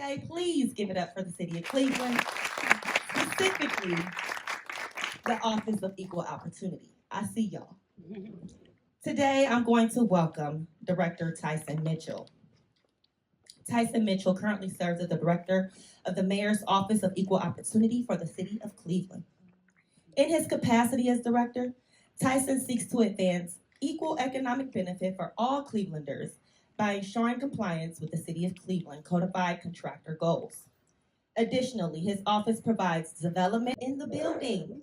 today. Please give it up for the city of Cleveland, specifically the Office of Equal Opportunity. I see y'all. Today, I'm going to welcome Director Tyson Mitchell. Tyson Mitchell currently serves as the Director of the Mayor's Office of Equal Opportunity for the City of Cleveland. In his capacity as Director, Tyson seeks to advance equal economic benefit for all Clevelanders by ensuring compliance with the City of Cleveland codified contractor goals. Additionally, his office provides development in the building,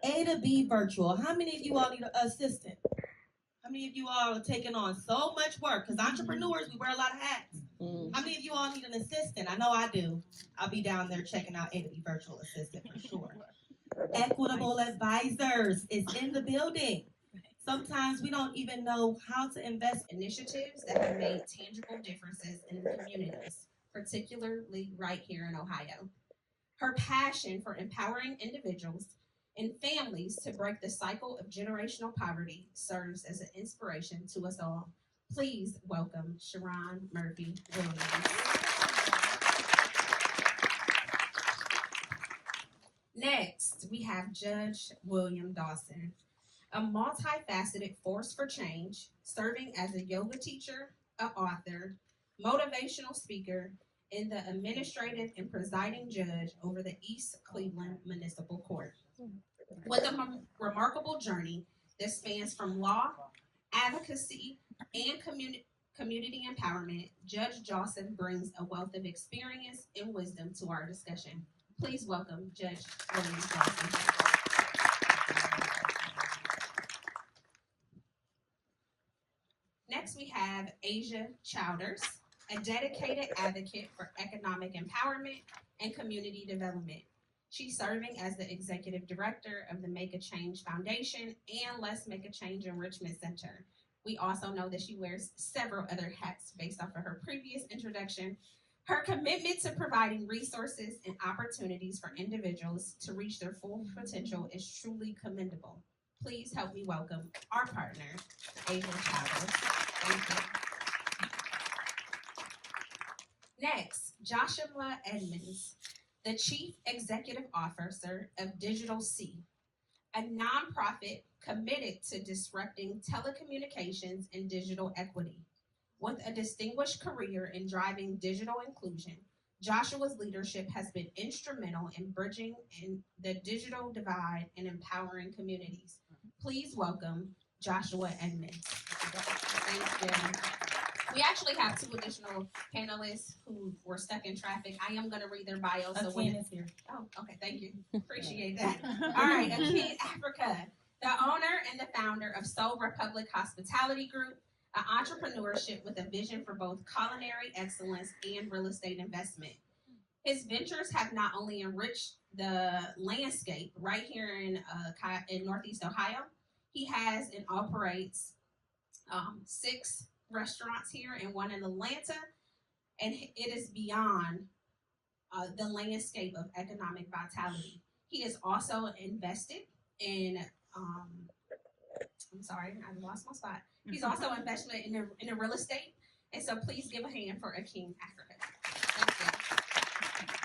A to B virtual. How many of you all need an assistant? How many of you all are taking on so much work? Because entrepreneurs, we wear a lot of hats. How many of you all need an assistant? I know I do. I'll be down there checking out A to B virtual assistant for sure. Equitable advisors is in the building. Sometimes we don't even know how to invest. Initiatives that have made tangible differences in the communities, particularly right here in Ohio. Her passion for empowering individuals and families to break the cycle of generational poverty serves as an inspiration to us all. Please welcome Sharon Murphy Williams. Next, we have Judge William Dawson, a multifaceted force for change, serving as a yoga teacher, an author, motivational speaker, and the administrative and presiding judge over the East Cleveland Municipal Court. With a remarkable journey that spans from law, advocacy, and community empowerment, Judge Dawson brings a wealth of experience and wisdom to our discussion. Please welcome Judge William Dawson. Next, we have Asia Chowders, a dedicated advocate for economic empowerment and community development. She's serving as the executive director of the Make a Change Foundation and Let's Make a Change Enrichment Center. We also know that she wears several other hats based off of her previous introduction. Her commitment to providing resources and opportunities for individuals to reach their full potential is truly commendable. Please help me welcome our partner, Asia Chowders. Thank you. Next, Joshua Edmonds, the Chief Executive Officer of Digital C, a nonprofit committed to disrupting telecommunications and digital equity. With a distinguished career in driving digital inclusion, Joshua's leadership has been instrumental in bridging the digital divide and empowering communities. Please welcome Joshua Edmonds. Thank you. We actually have two additional panelists who were stuck in traffic. I am going to read their bios. So when is here. Oh, okay, thank you. Appreciate that. All right, Akin Africa, the owner and the founder of Soul Republic Hospitality Group, an entrepreneurship with a vision for both culinary excellence and real estate investment. His ventures have not only enriched the landscape right here in Northeast Ohio, he has and operates 6 restaurants here and 1 in Atlanta, and it is beyond the landscape of economic vitality. He has also invested in, I'm sorry, I lost my spot. He's also invested in a real estate, and so please give a hand for Akin Africa. Thank you.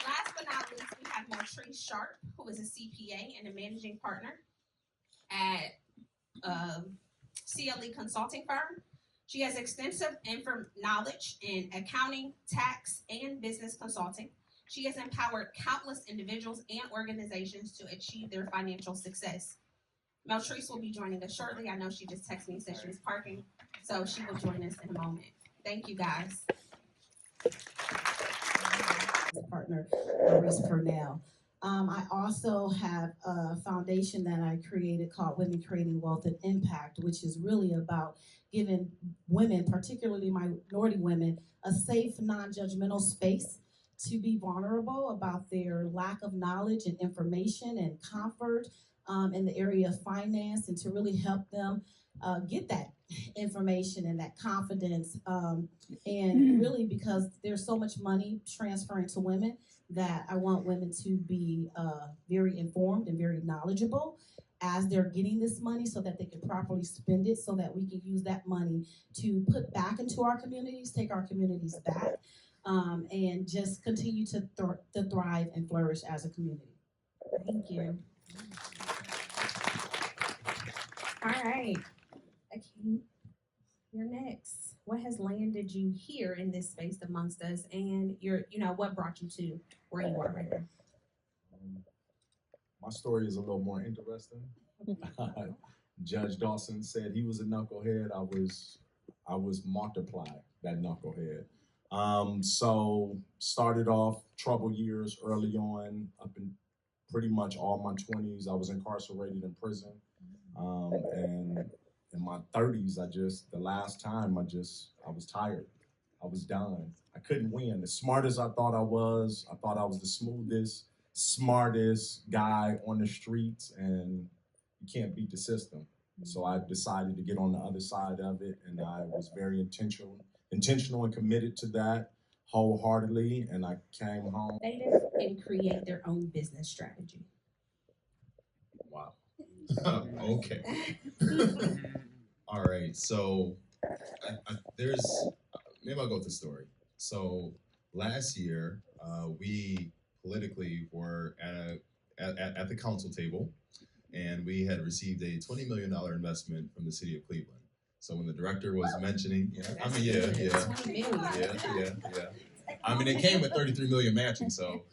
Last but not least, we have Maltrice Sharp, who is a CPA and a managing partner at CLE consulting firm. She has extensive knowledge in accounting, tax, and business consulting. She has empowered countless individuals and organizations to achieve their financial success. Maltrice will be joining us shortly. I know she just texted me and said she was parking, so she will join us in a moment. Thank you, guys. Partner, Maurice Purnell. I also have a foundation that I created called Women Creating Wealth and Impact, which is really about giving women, particularly minority women, a safe, non-judgmental space to be vulnerable about their lack of knowledge and information and comfort in the area of finance, and to really help them get that information and that confidence. And really, because there's so much money transferring to women, that I want women to be very informed and very knowledgeable as they're getting this money, so that they can properly spend it, so that we can use that money to put back into our communities, take our communities back. and just continue to thrive and flourish as a community. Thank you. All right. Okay. You're next. What has landed you here in this space amongst us, and what brought you to where you are right now? My story is a little more interesting. Judge Dawson said he was a knucklehead. I was multiply that knucklehead. So started off trouble years early on, up in pretty much all my 20s. I was incarcerated in prison, and in my 30s, the last time I was tired. I was done. I couldn't win. As smart as I thought I was the smoothest, smartest guy on the streets, and you can't beat the system. So I decided to get on the other side of it, and I was very intentional and committed to that wholeheartedly, and I came home. Innovative and create their own business strategy. Wow. Okay. All right. So maybe I'll go with the story. So last year, we politically were at the council table, and we had received a $20 million investment from the city of Cleveland. So when the director was mentioning, I mean, it came with 33 million matching. So,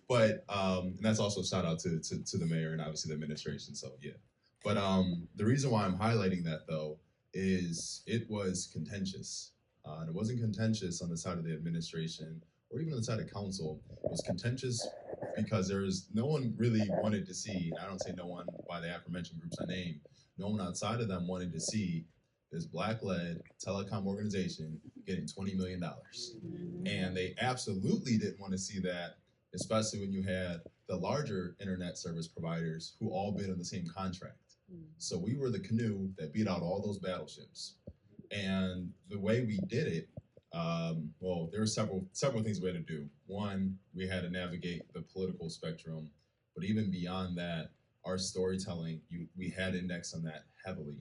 and that's also a shout out to the mayor and obviously the administration. So yeah, but the reason why I'm highlighting that though is it was contentious, and it wasn't contentious on the side of the administration or even on the side of council. It was contentious because no one really wanted to see, and I don't say no one by the aforementioned groups I named, no one outside of them wanted to see this black-led telecom organization getting $20 million. And they absolutely didn't want to see that, especially when you had the larger internet service providers who all bid on the same contract. So we were the canoe that beat out all those battleships. And the way we did it, well, there were several things we had to do. One, we had to navigate the political spectrum, but even beyond that, our storytelling, we had indexed on that heavily.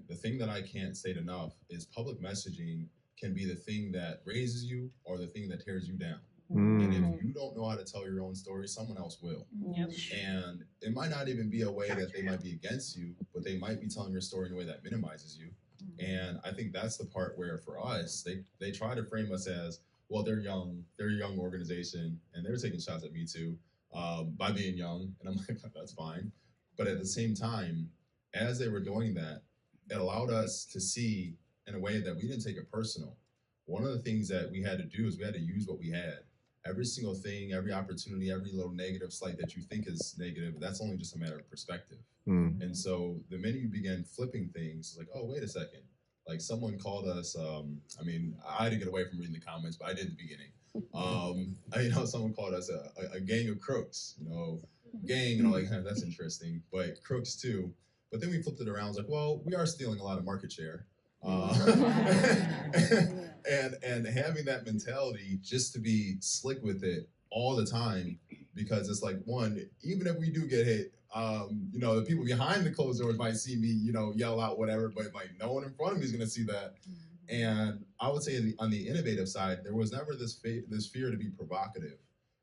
The thing that I can't state enough is public messaging can be the thing that raises you or the thing that tears you down. And if you don't know how to tell your own story, someone else will. Yep. And it might not even be a way that they might be against you, but they might be telling your story in a way that minimizes you. And I think that's the part where for us, they try to frame us as, well, they're a young organization, and they're taking shots at me too, by being young. And I'm like, that's fine. But at the same time, as they were doing that, it allowed us to see in a way that we didn't take it personal. One of the things that we had to do is we had to use what we had. Every single thing, every opportunity, every little negative slight that you think is negative, that's only just a matter of perspective. And so the minute you begin flipping things, it's like, oh, wait a second. Like someone called us, I mean, I had to get away from reading the comments, but I did in the beginning. Someone called us a gang of crooks, gang, and I'm like, that's interesting, but crooks too. But then we flipped it around. I was like, well, we are stealing a lot of market share. And having that mentality just to be slick with it all the time, because it's like, one, even if we do get hit, the people behind the closed doors might see me, yell out whatever, but like no one in front of me is going to see that. And I would say on the innovative side, there was never this fear to be provocative.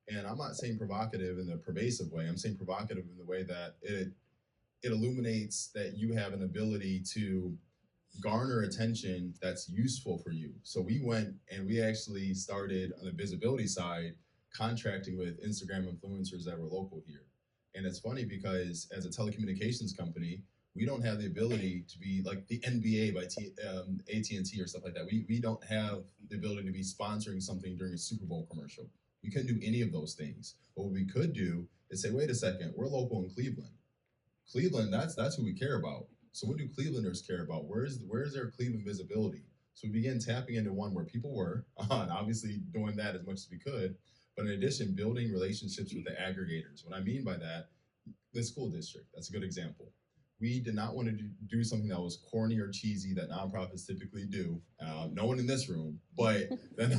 And I'm not saying provocative in a pervasive way. I'm saying provocative in the way that it illuminates that you have an ability to garner attention that's useful for you. So we went and we actually started on the visibility side, contracting with Instagram influencers that were local here. And it's funny because as a telecommunications company, we don't have the ability to be like the NBA by AT&T or stuff like that. We don't have the ability to be sponsoring something during a Super Bowl commercial. We couldn't do any of those things. But what we could do is say, wait a second, we're local in Cleveland. Cleveland, that's who we care about. So what do Clevelanders care about? Where is their Cleveland visibility? So we began tapping into one where people were, and obviously doing that as much as we could, but in addition, building relationships with the aggregators. What I mean by that, the school district, that's a good example. We did not want to do something that was corny or cheesy that nonprofits typically do. No one in this room, but that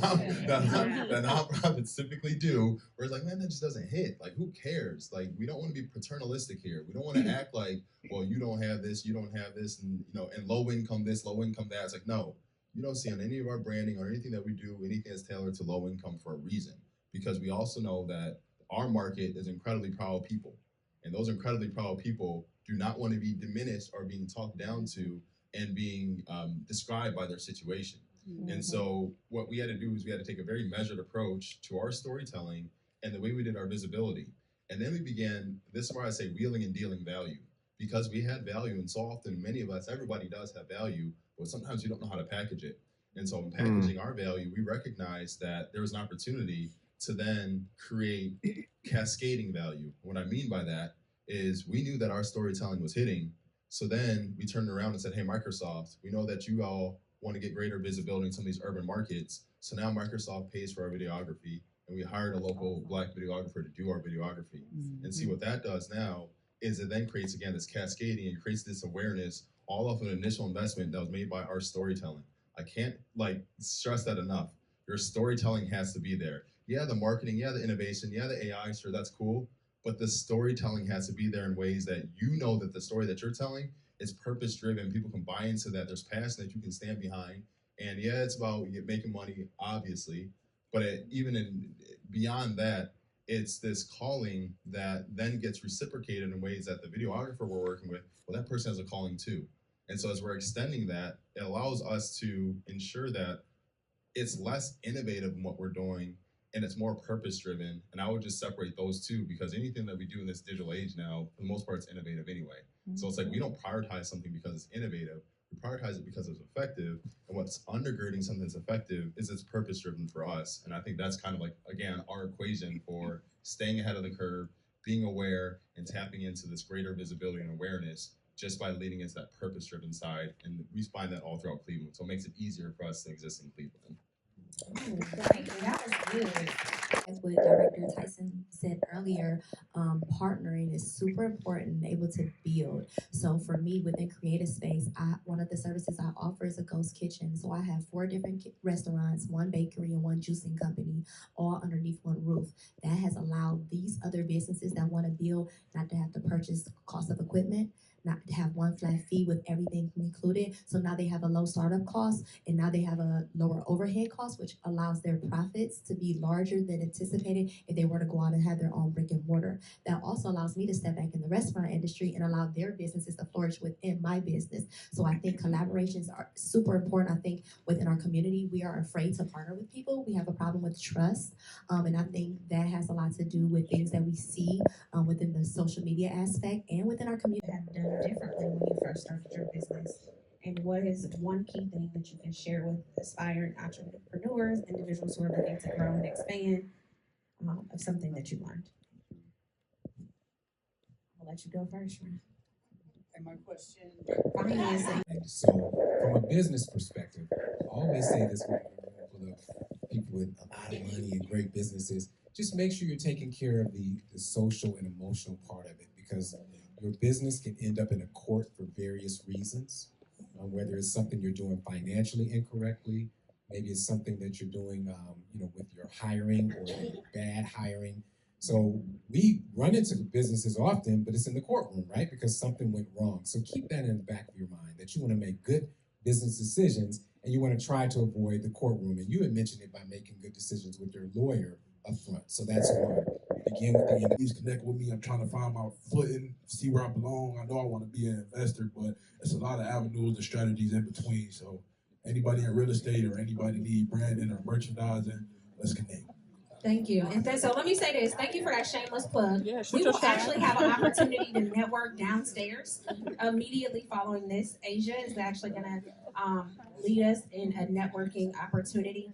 nonprofits typically do, where it's like, man, that just doesn't hit. Like, who cares? Like, we don't want to be paternalistic here. We don't want to act like, well, you don't have this, and and low income this, low income that. It's like, no, you don't see on any of our branding or anything that we do, anything that's tailored to low income for a reason. Because we also know that our market is incredibly proud people. And those incredibly proud people do not want to be diminished or being talked down to and being described by their situation. And so what we had to do is we had to take a very measured approach to our storytelling and the way we did our visibility. And then we began, this is where I say wheeling and dealing value. Because we had value, and so often many of us, everybody does have value, but sometimes we don't know how to package it. And so in packaging our value, we recognized that there was an opportunity to then create cascading value. What I mean by that is we knew that our storytelling was hitting. So then we turned around and said, hey, Microsoft, we know that you all want to get greater visibility in some of these urban markets. So now Microsoft pays for our videography, and we hired a local Black videographer to do our videography. And see what that does now is it then creates, again, this cascading and creates this awareness all off an initial investment that was made by our storytelling. I can't stress that enough. Your storytelling has to be there. Yeah, the marketing, yeah, the innovation, yeah, the AI, sure, that's cool. But the storytelling has to be there in ways that you know that the story that you're telling is purpose driven. People can buy into that. There's passion that you can stand behind. And yeah, it's about making money, obviously. But beyond that, it's this calling that then gets reciprocated in ways that the videographer we're working with, well, that person has a calling too. And so as we're extending that, it allows us to ensure that it's less innovative in what we're doing and it's more purpose driven. And I would just separate those two, because anything that we do in this digital age now, for the most part, it's innovative anyway. So it's like we don't prioritize something because it's innovative. We prioritize it because it's effective. And what's undergirding something that's effective is it's purpose driven for us. And I think that's kind of like, again, our equation for staying ahead of the curve, being aware, and tapping into this greater visibility and awareness just by leading into that purpose driven side. And we find that all throughout Cleveland. So it makes it easier for us to exist in Cleveland. Thank you. That was good. As what Director Tyson said earlier, partnering is super important and able to build. So for me, within Creative Space, one of the services I offer is a ghost kitchen. So I have 4 different restaurants, 1 bakery, and 1 juicing company, all underneath one roof. That has allowed these other businesses that want to build not to have to purchase the cost of equipment, not to have one flat fee with everything included. So now they have a low startup cost, and now they have a lower overhead cost, which allows their profits to be larger than anticipated if they were to go out and have their own brick and mortar. That also allows me to step back in the restaurant industry and allow their businesses to flourish within my business. So I think collaborations are super important. I think within our community, we are afraid to partner with people. We have a problem with trust. And I think that has a lot to do with things that we see within the social media aspect and within our community. Have done differently when you first started your business? And what is one key thing that you can share with aspiring entrepreneurs, individuals who are looking to grow and expand, of something that you learned? I'll let you go first, Ryan. And my question, Financing. so from a business perspective, I always say this when we're full of people with a lot of money and great businesses, just make sure you're taking care of the social and emotional part of it, because your business can end up in a court for various reasons, whether it's something you're doing financially incorrectly, maybe it's something that you're doing, with your hiring or bad hiring. So we run into businesses often, but it's in the courtroom, right? Because something went wrong. So keep that in the back of your mind, that you want to make good business decisions and you want to try to avoid the courtroom. And you had mentioned it by making good decisions with your lawyer up front. So that's one. Begin with the end. Please connect with me. I'm trying to find my footing, see where I belong. I know I want to be an investor, but it's a lot of avenues and strategies in between. So anybody in real estate or anybody need branding or merchandising, let's connect. Thank you. And so let me say this. Thank you for that shameless plug. We will actually have an opportunity to network downstairs immediately following this. Asia is actually going to lead us in a networking opportunity.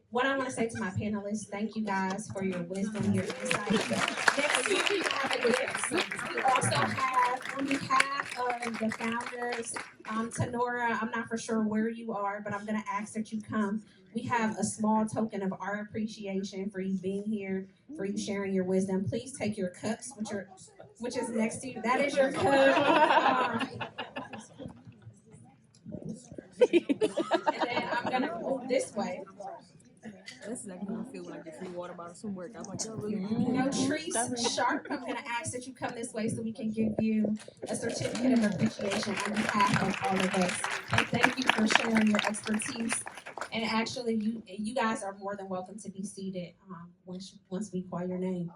What I want to say to my panelists, thank you guys for your wisdom, your insight. Next week we have a gift. We also have, on behalf of the founders, Tenora, I'm not for sure where you are, but I'm going to ask that you come. We have a small token of our appreciation for you being here, for you sharing your wisdom. Please take your cups, which is next to you. That is your cup. And then I'm going to move this way. That's exactly how I feel when I get free water bottles from work. I'm like, y'all really You know, Treese Sharp, I'm going to ask that you come this way so we can give you a certificate of appreciation on behalf of all of us. And thank you for sharing your expertise. And actually, you guys are more than welcome to be seated once we call your name.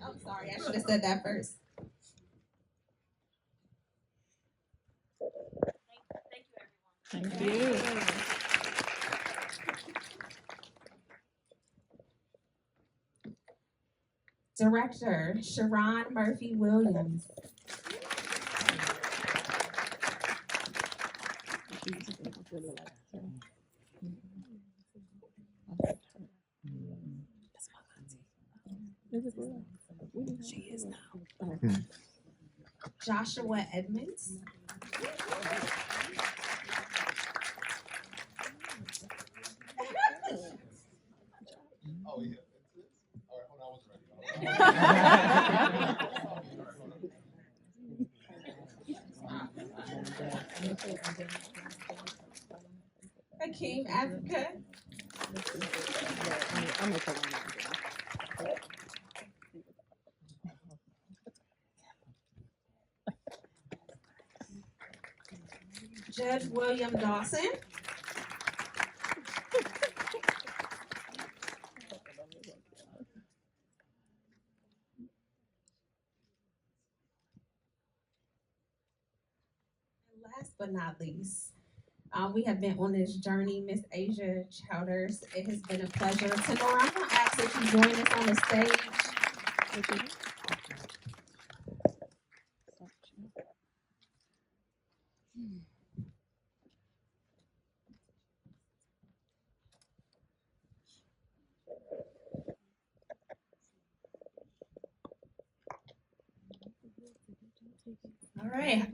I'm sorry, I should have said that first. Thank you. Director Sharon Murphy Williams. She is now. Joshua Edmonds. Oh yeah. All right, hold on, I wasn't ready. Hakeem Africa. Judge William Dawson. And last but not least, we have been on this journey, Miss Asia Chowders. It has been a pleasure. Tenora, I'm going to ask that you join us on the stage. All right.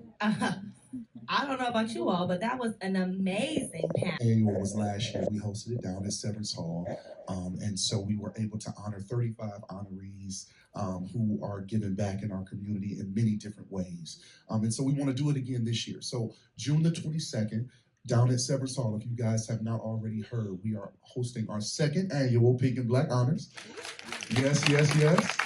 I don't know about you all, but that was an amazing panel. Annual was last year. We hosted it down at Severance Hall. And so we were able to honor 35 honorees who are giving back in our community in many different ways. And so we want to do it again this year. So June the 22nd, down at Severance Hall, if you guys have not already heard, we are hosting our second annual Pink and Black Honors. Yes, yes, yes.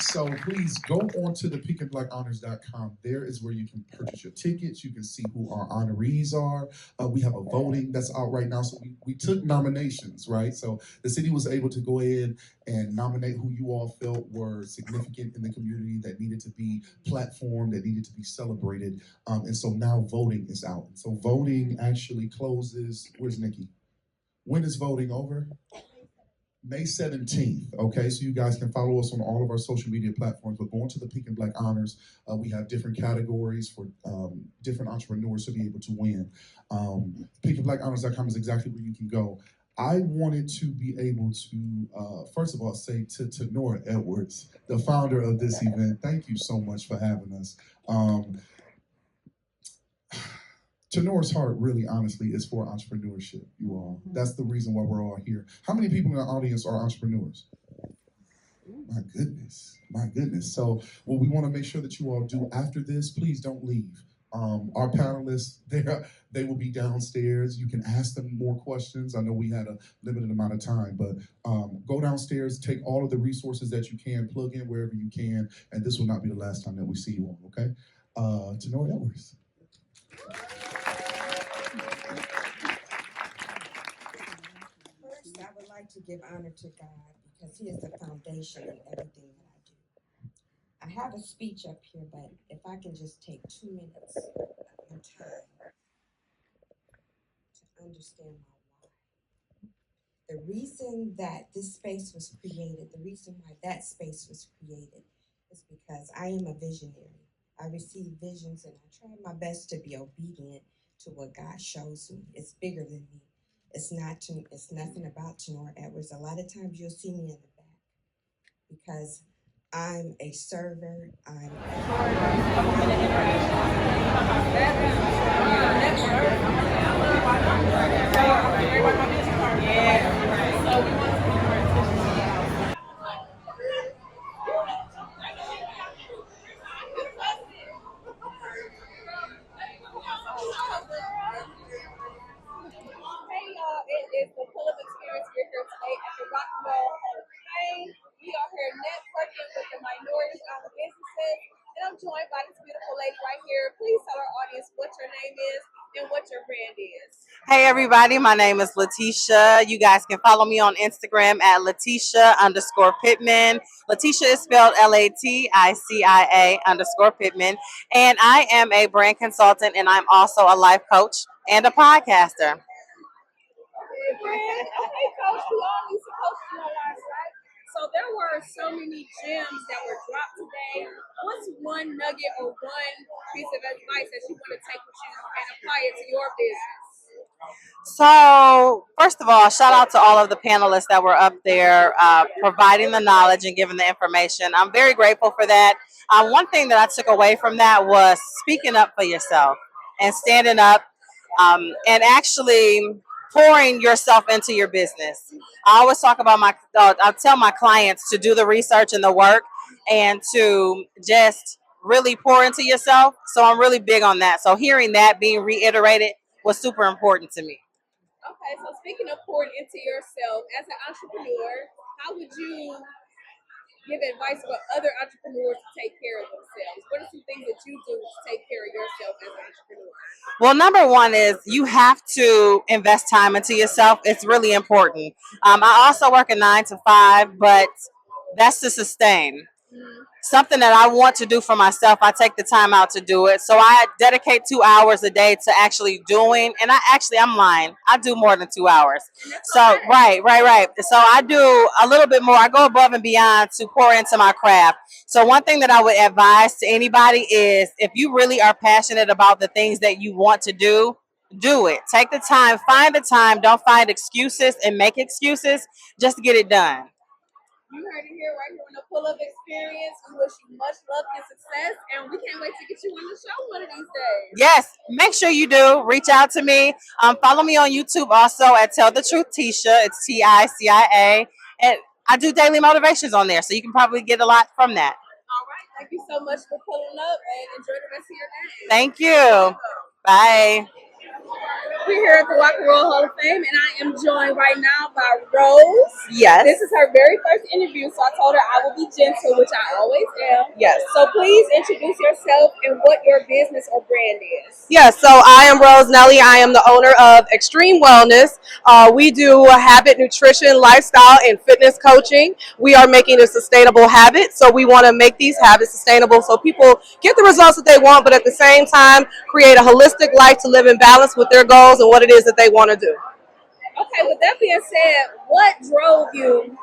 So please go on to the pinkandblackhonors.com. There is where you can purchase your tickets. You can see who our honorees are. We have a voting that's out right now. So we took nominations, right? So the city was able to go in and nominate who you all felt were significant in the community, that needed to be platformed, that needed to be celebrated. And so now voting is out. And so voting actually closes, where's Nikki? When is voting over? May 17th, okay? So you guys can follow us on all of our social media platforms, but going to the Pink and Black Honors, we have different categories for different entrepreneurs to be able to win. Pinkandblackhonors.com is exactly where you can go. I wanted to be able to, first of all, say to Nora Edwards, the founder of this event, thank you so much for having us. Tenora's heart, really, honestly, is for entrepreneurship, you all. That's the reason why we're all here. How many people in the audience are entrepreneurs? My goodness, my goodness. So what we want to make sure that you all do after this, please don't leave. Our panelists, they will be downstairs. You can ask them more questions. I know we had a limited amount of time, but go downstairs, take all of the resources that you can, plug in wherever you can, and this will not be the last time that we see you all, okay? Tenora Edwards. First, I would like to give honor to God because He is the foundation in everything that I do. I have a speech up here, but if I can just take 2 minutes of your time to understand my why. The reason that this space was created, the reason why that space was created is because I am a visionary. I receive visions and I try my best to be obedient to what God shows me. It's bigger than me. It's nothing about Tenora Edwards. A lot of times you'll see me in the back because I'm a server. Hey y'all, it is the Pull Up Experience Hey everybody, my name is Letitia. You guys can follow me on Instagram at Letitia_Pittman. Letitia is spelled LATICIA_Pittman. And I am a brand consultant and I'm also a life coach and a podcaster. Okay, Coach, we all need some coaching in our lives, right? So there were so many gems that were dropped today. What's one nugget or one piece of advice that you want to take with you and apply it to your business? So, first of all, shout out to all of the panelists that were up there providing the knowledge and giving the information. I'm very grateful for that. One thing that I took away from that was speaking up for yourself and standing up and actually pouring yourself into your business. I always talk about I tell my clients to do the research and the work and to just really pour into yourself. So I'm really big on that. So hearing that being reiterated was super important to me. Okay, so speaking of pouring into yourself, as an entrepreneur, how would you give advice for other entrepreneurs to take care of themselves? What are some things that you do to take care of yourself as an entrepreneur? Well, number one is you have to invest time into yourself. It's really important. I also work a 9 to 5, but that's to sustain. Something that I want to do for myself, I take the time out to do it. So I dedicate 2 hours a day to actually doing, and I'm lying. I do more than 2 hours. So, right. So I do a little bit more. I go above and beyond to pour into my craft. So one thing that I would advise to anybody is if you really are passionate about the things that you want to do it. Take the time, find the time, don't find excuses and make excuses. Just get it done. You heard it here right here on the Pull-Up Experience. We wish you much luck and success, and we can't wait to get you on the show one of these days. Yes, make sure you do. Reach out to me. Follow me on YouTube also at Tell the Truth Tisha. It's TICIA. And I do daily motivations on there, so you can probably get a lot from that. All right. Thank you so much for pulling up and enjoy the rest of your day. Thank you. Bye. We're here at the Rock and Roll Hall of Fame, and I am joined right now by Rose. Yes. This is her very first interview, so I told her I will be gentle, which I always am. Yes. So please introduce yourself and what your business or brand is. Yes, so I am Rose Nelly. I am the owner of Extreme Wellness. We do habit, nutrition, lifestyle, and fitness coaching. We are making a sustainable habit, so we want to make these habits sustainable so people get the results that they want, but at the same time, create a holistic life to live in balance with their goals and what it is that they want to do. Okay, with that being said, what drove you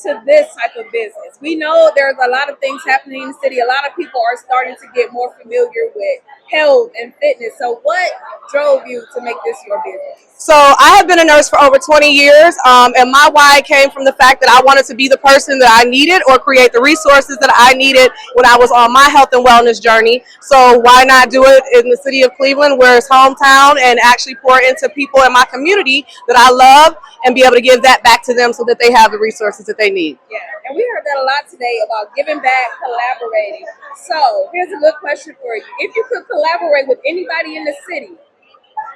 to this type of business? We know there's a lot of things happening in the city. A lot of people are starting to get more familiar with health and fitness. So what drove you to make this your business? So I have been a nurse for over 20 years, and my why came from the fact that I wanted to be the person that I needed or create the resources that I needed when I was on my health and wellness journey. So why not do it in the city of Cleveland, where it's hometown, and actually pour into people in my community that I love and be able to give that back to them so that they have the resources that they need. Yeah, and we heard that a lot today about giving back, collaborating. So here's a good question for you. If you could collaborate with anybody in the city,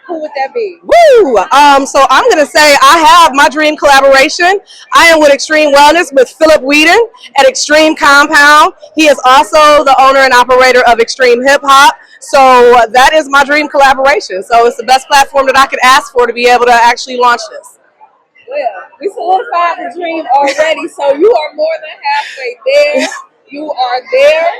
who would that be? Woo! So I'm going to say I have my dream collaboration. I am with Extreme Wellness with Philip Whedon at Extreme Compound. He is also the owner and operator of Extreme Hip Hop. So that is my dream collaboration. So it's the best platform that I could ask for to be able to actually launch this. Well, we solidified the dream already, so you are more than halfway there. You are there.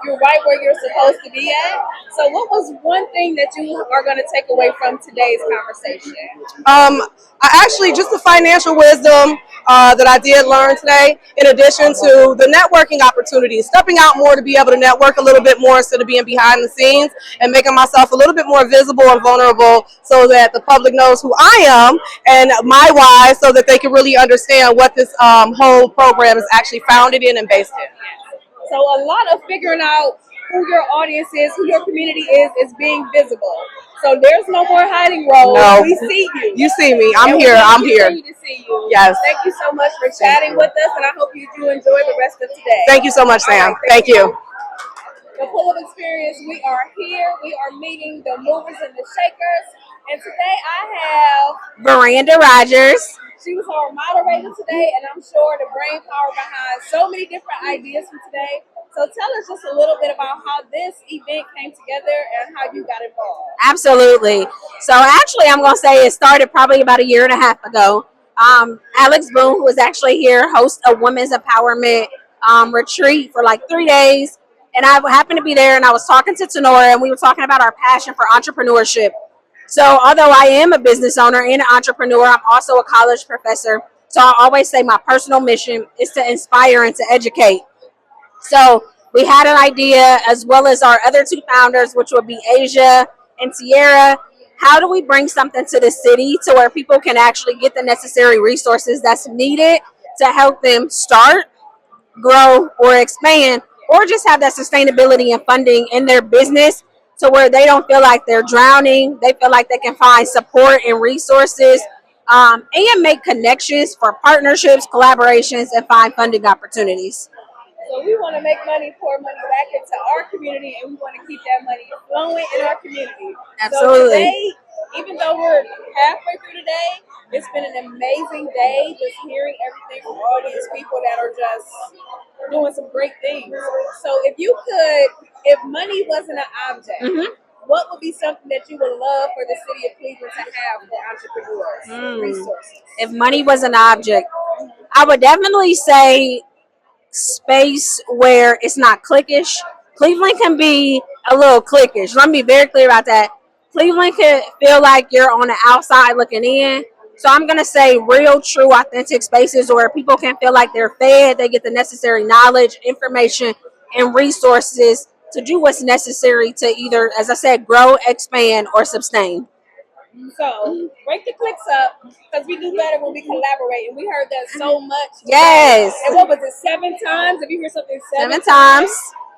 You're right where you're supposed to be at. So what was one thing that you are going to take away from today's conversation? I actually, just the financial wisdom that I did learn today, in addition to the networking opportunities, stepping out more to be able to network a little bit more instead of being behind the scenes and making myself a little bit more visible and vulnerable so that the public knows who I am and my why so that they can really understand what this whole program is actually founded in and based in. So a lot of figuring out who your audience is, who your community is being visible. So there's no more hiding, Rose. No. We see you. You see me. I'm And here. we I'm here. continue to see you. Yes. Thank you so much for chatting with us, and I hope you do enjoy the rest of today. Thank you so much, Sam. Right, thank you. The Pull-Up Experience, we are here. We are meeting the movers and the shakers. And today I have Miranda Rogers. She was our moderator today, and I'm sure the brain power behind so many different ideas from today So tell us just a little bit about how this event came together and how you got involved. Absolutely. So actually, I'm going to say it started probably about a year and a half ago. Alex Boone, who was actually here, host a women's empowerment retreat for like 3 days. And I happened to be there, and I was talking to Tenora, and we were talking about our passion for entrepreneurship. So although I am a business owner and an entrepreneur, I'm also a college professor. So I always say my personal mission is to inspire and to educate. So we had an idea, as well as our other two founders, which would be Asia and Sierra. How do we bring something to the city to where people can actually get the necessary resources that's needed to help them start, grow, or expand, or just have that sustainability and funding in their business to where they don't feel like they're drowning. They feel like they can find support and resources, and make connections for partnerships, collaborations, and find funding opportunities. So we want to make money, pour money back into our community, and we want to keep that money flowing in our community. Absolutely. So today, even though we're halfway through the day, it's been an amazing day just hearing everything from all these people that are just doing some great things. So if money wasn't an object, what would be something that you would love for the city of Cleveland to have for entrepreneurs, resources? If money was an object, I would definitely say space where it's not cliquish. Cleveland can be a little cliquish. Let me be very clear about that. Cleveland can feel like you're on the outside looking in. So I'm going to say real, true, authentic spaces where people can feel like they're fed, they get the necessary knowledge, information, and resources to do what's necessary to either, as I said, grow, expand, or sustain. So break the clicks up because we do better when we collaborate, and we heard that so much. Yes. And what was it? 7 times? If you hear something seven times.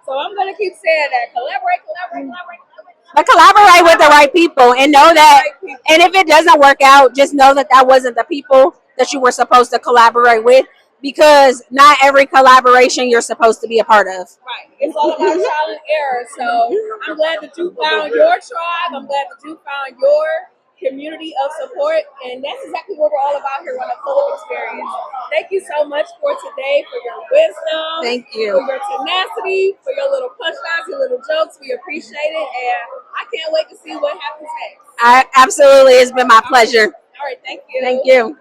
So I'm gonna keep saying that. Collaborate. But collaborate with the right people and know that, and if it doesn't work out, just know that that wasn't the people that you were supposed to collaborate with, because not every collaboration you're supposed to be a part of. Right. It's all about trial and error. So I'm glad that you found your tribe. I'm glad that you found your community of support, and that's exactly what we're all about here on the Full Experience. Thank you so much for today, for your wisdom. Thank you. For your tenacity, for your little punchlines, your little jokes. We appreciate it, and I can't wait to see what happens next. Absolutely. It's been my pleasure. All right. Thank you. Thank you.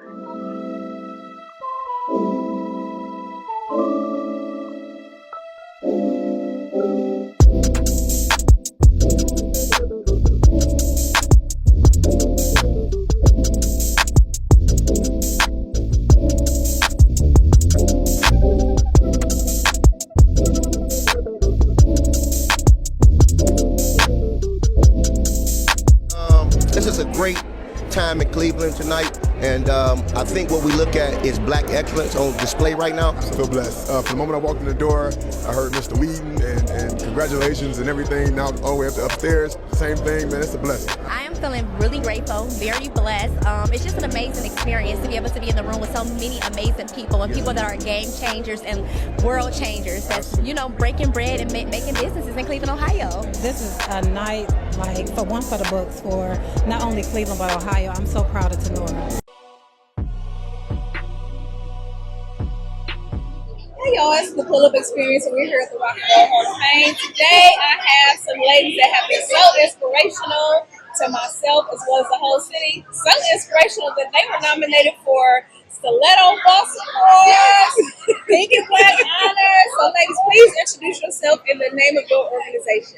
This is a great time in Cleveland tonight, and I think what we look at is black excellence on display right now. I feel blessed. From the moment I walked in the door, I heard Mr. Wheaton and congratulations and everything. Now all the way up to upstairs, same thing, man. It's a blessing. I am feeling really grateful, very blessed. It's just an amazing experience to be able to be in the room with so many amazing people and people that are game changers and world changers. That's breaking bread and making businesses in Cleveland, Ohio. This is a night for one for the books for not only Cleveland but Ohio. I'm so proud of Tenora. Hey y'all, it's the Pull-Up Experience, and we're here at the Rock and Roll Hall of Fame. Today I have some ladies that have been so inspirational to myself as well as the whole city. So inspirational that they were nominated for Stiletto Boss Awards, Pink and Black Honors. So ladies, please introduce yourself in the name of your organization.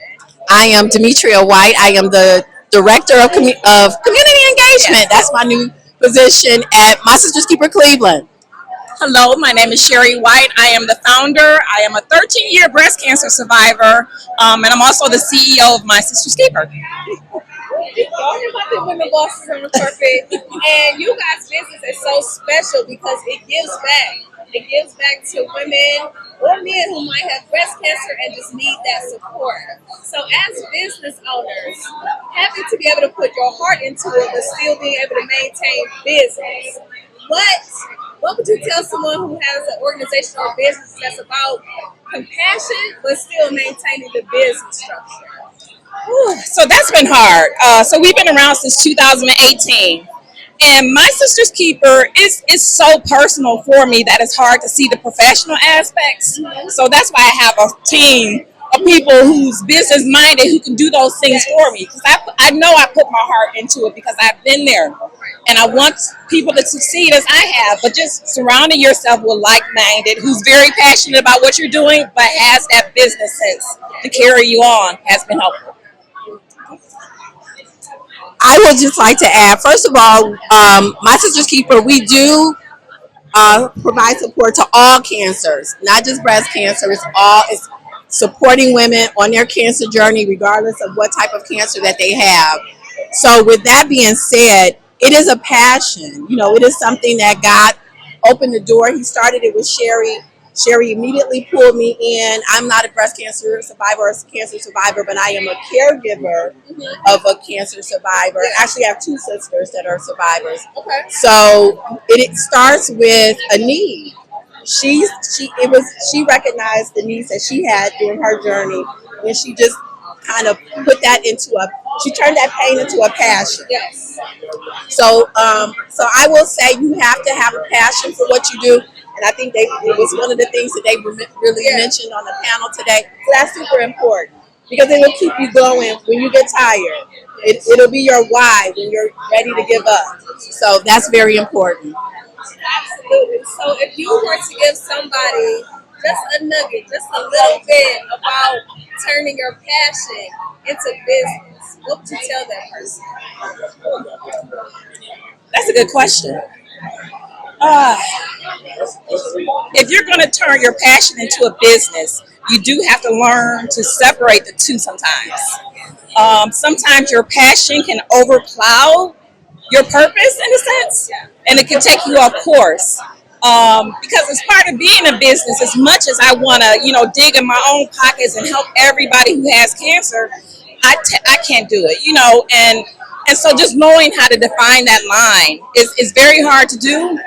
I am Demetria White. I am the Director of Community Engagement. That's my new position at My Sister's Keeper Cleveland. Hello, my name is Sherry White. I am the founder. I am a 13-year breast cancer survivor, and I'm also the CEO of My Sister's Keeper. Y'all hear about the women bosses on the carpet, and you guys' business is so special because it gives back. It gives back to women or men who might have breast cancer and just need that support. So as business owners, having to be able to put your heart into it but still being able to maintain business, what would you tell someone who has an organization or business that's about compassion but still maintaining the business structure? So that's been hard. So we've been around since 2018. And my sister's keeper is so personal for me that it's hard to see the professional aspects. So that's why I have a team of people who's business minded who can do those things for me. Because I know I put my heart into it because I've been there. And I want people to succeed as I have, but just surrounding yourself with like-minded, who's very passionate about what you're doing, but has that business sense to carry you on has been helpful. I would just like to add, first of all, my Sister's Keeper, we do provide support to all cancers, not just breast cancer. It's supporting women on their cancer journey, regardless of what type of cancer that they have. So, with that being said, it is a passion. You know, it is something that God opened the door. He started it with Sherry. Sherry immediately pulled me in. I'm not a breast cancer survivor or a cancer survivor, but I am a caregiver of a cancer survivor. Actually, I have two sisters that are survivors. Okay. So it starts with a need. She recognized the needs that she had during her journey, and she just kind of put that she turned that pain into a passion. Yes. So I will say you have to have a passion for what you do, and I think it was one of the things that they really mentioned on the panel today. So that's super important because it will keep you going when you get tired. It'll be your why when you're ready to give up. So that's very important. Absolutely. So if you were to give somebody just a nugget, just a little bit about turning your passion into business, what would you tell that person? That's a good question. If you're going to turn your passion into a business, you do have to learn to separate the two sometimes. Sometimes your passion can overcloud your purpose in a sense, and it can take you off course. Because as part of being a business, as much as I want to, dig in my own pockets and help everybody who has cancer, I can't do it, and so just knowing how to define that line is very hard to do.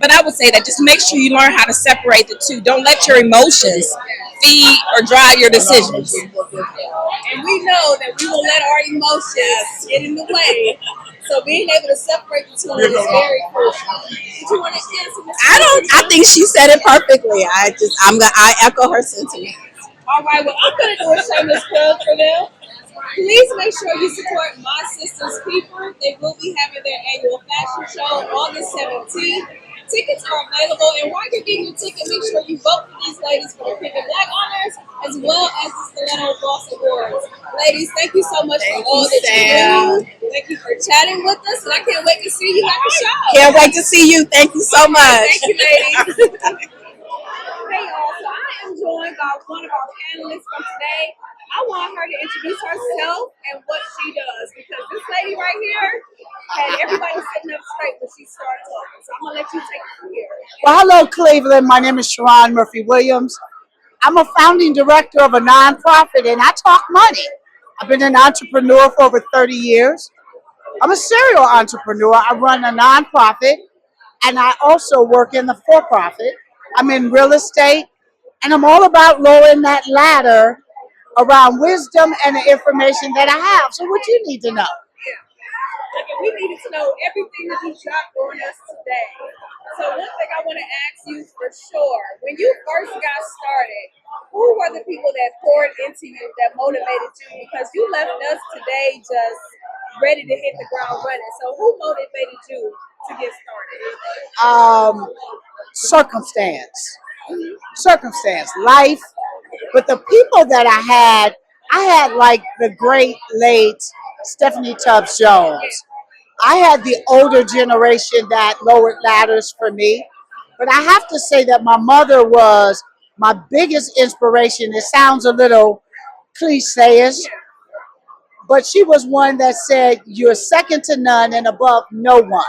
But I would say that just make sure you learn how to separate the two. Don't let your emotions feed or drive your decisions. And we know that we will let our emotions get in the way. So being able to separate the two is very crucial. Did you want to answer this? I think she said it perfectly. I echo her sentiment. All right, well, I'm going to do a shameless plug for them. Please make sure you support My Sister's Keeper. They will be having their annual fashion show August 17th. Tickets are available, and while you're getting your ticket, make sure you vote for these ladies for the Pink and Black Honors, as well as the Stiletto Boss Awards. Ladies, thank you so much for all that you do. Thank you for chatting with us, and I can't wait to see you at the show. Can't wait to see you. Thank you so much. Thank you, ladies. Hey y'all, so I am joined by one of our panelists from today. I want her to introduce herself and what she does, because this lady right here had everybody sitting up straight when she started talking. So I'm gonna let you take it from here. Well, hello, Cleveland. My name is Sharon Murphy Williams. I'm a founding director of a nonprofit, and I talk money. I've been an entrepreneur for over 30 years. I'm a serial entrepreneur. I run a nonprofit, and I also work in the for-profit. I'm in real estate, and I'm all about lowering that ladder around wisdom and the information that I have. So what you need to know? Okay, we needed to know everything that you dropped on us today. So one thing I want to ask you for sure, when you first got started, who were the people that poured into you, that motivated you? Because you left us today just ready to hit the ground running. So who motivated you to get started? Circumstance, life. But the people that I had like the great late Stephanie Tubbs Jones. I had the older generation that lowered ladders for me. But I have to say that my mother was my biggest inspiration. It sounds a little cliche-ish, but she was one that said, "You're second to none and above no one."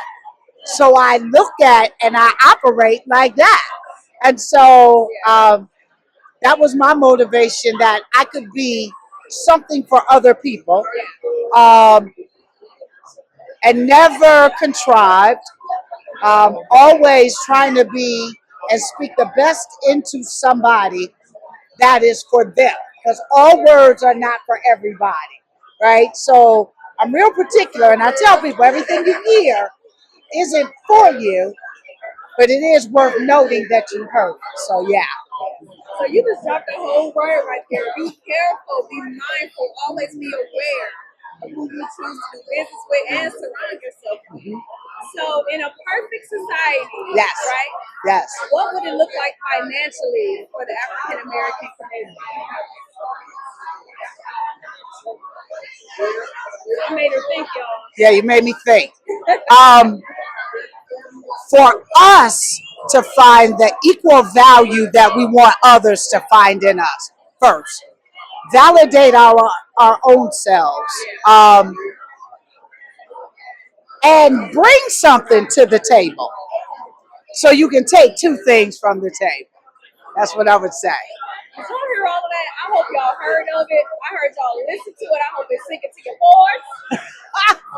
So I look at and I operate like that. And so that was my motivation, that I could be something for other people, and never contrived, always trying to be and speak the best into somebody that is for them, because all words are not for everybody, right? So I'm real particular, and I tell people everything you hear isn't for you, but it is worth noting that you heard. So yeah. So you just dropped the whole word right there. Be careful, be mindful, always be aware of who you choose to do business with and surround yourself with. So in a perfect society, Yes. right? Yes. What would it look like financially for the African American community? I made her think, y'all. Yeah, you made me think. For us to find the equal value that we want others to find in us first, validate our own selves, and bring something to the table so you can take two things from the table. That's what I would say. Did y'all hear all of that? I hope y'all heard of it. I heard y'all listen to it. I hope it's sinking to your hearts.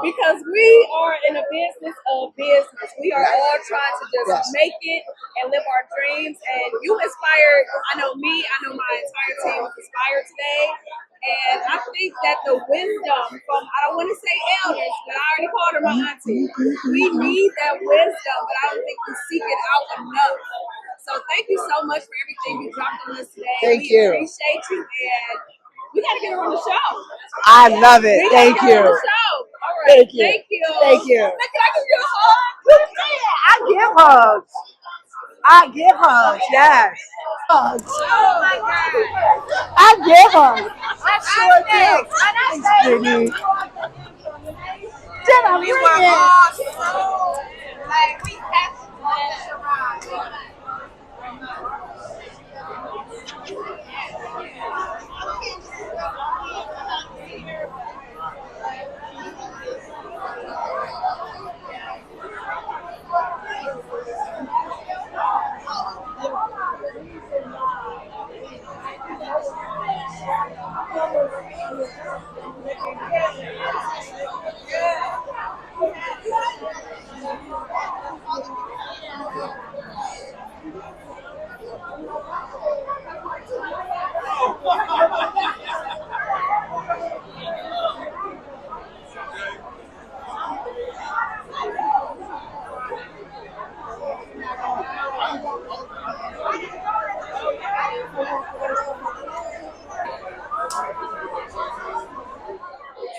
Because we are in a business of business. We are all trying to just make it and live our dreams. And you inspired, I know me, I know my entire team was inspired today. And I think that the wisdom from, I don't want to say elders, but I already called her my auntie. We need that wisdom, but I don't think we seek it out enough. So thank you so much for everything you dropped on us today. Thank we you. appreciate you, and we got to get her on the show. I love it. We gotta Thank get her on you. the show. All right. Thank you. Thank you. Thank you. Can I give you a hug? I give hugs. I give hugs. Yes. Hugs. Oh my God. I give hugs. I sure do. Thanks, Thanks, Brittany. Did I We bring were it? all so, like, we have to walk around.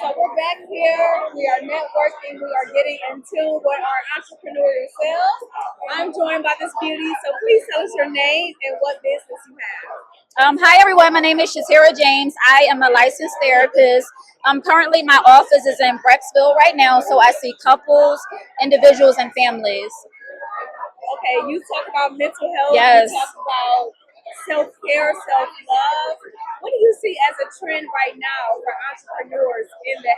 So we're back here. We are networking. We are getting in tune with our entrepreneurial selves. I'm joined by this beauty. So please tell us your name and what business you have. Hi everyone, my name is Shatira James. I am a licensed therapist. Currently my office is in Brecksville right now, so I see couples, individuals, and families. Okay, you talk about mental health. Yes. You talk about self-care, self-love. What do you see as a trend right now for entrepreneurs in that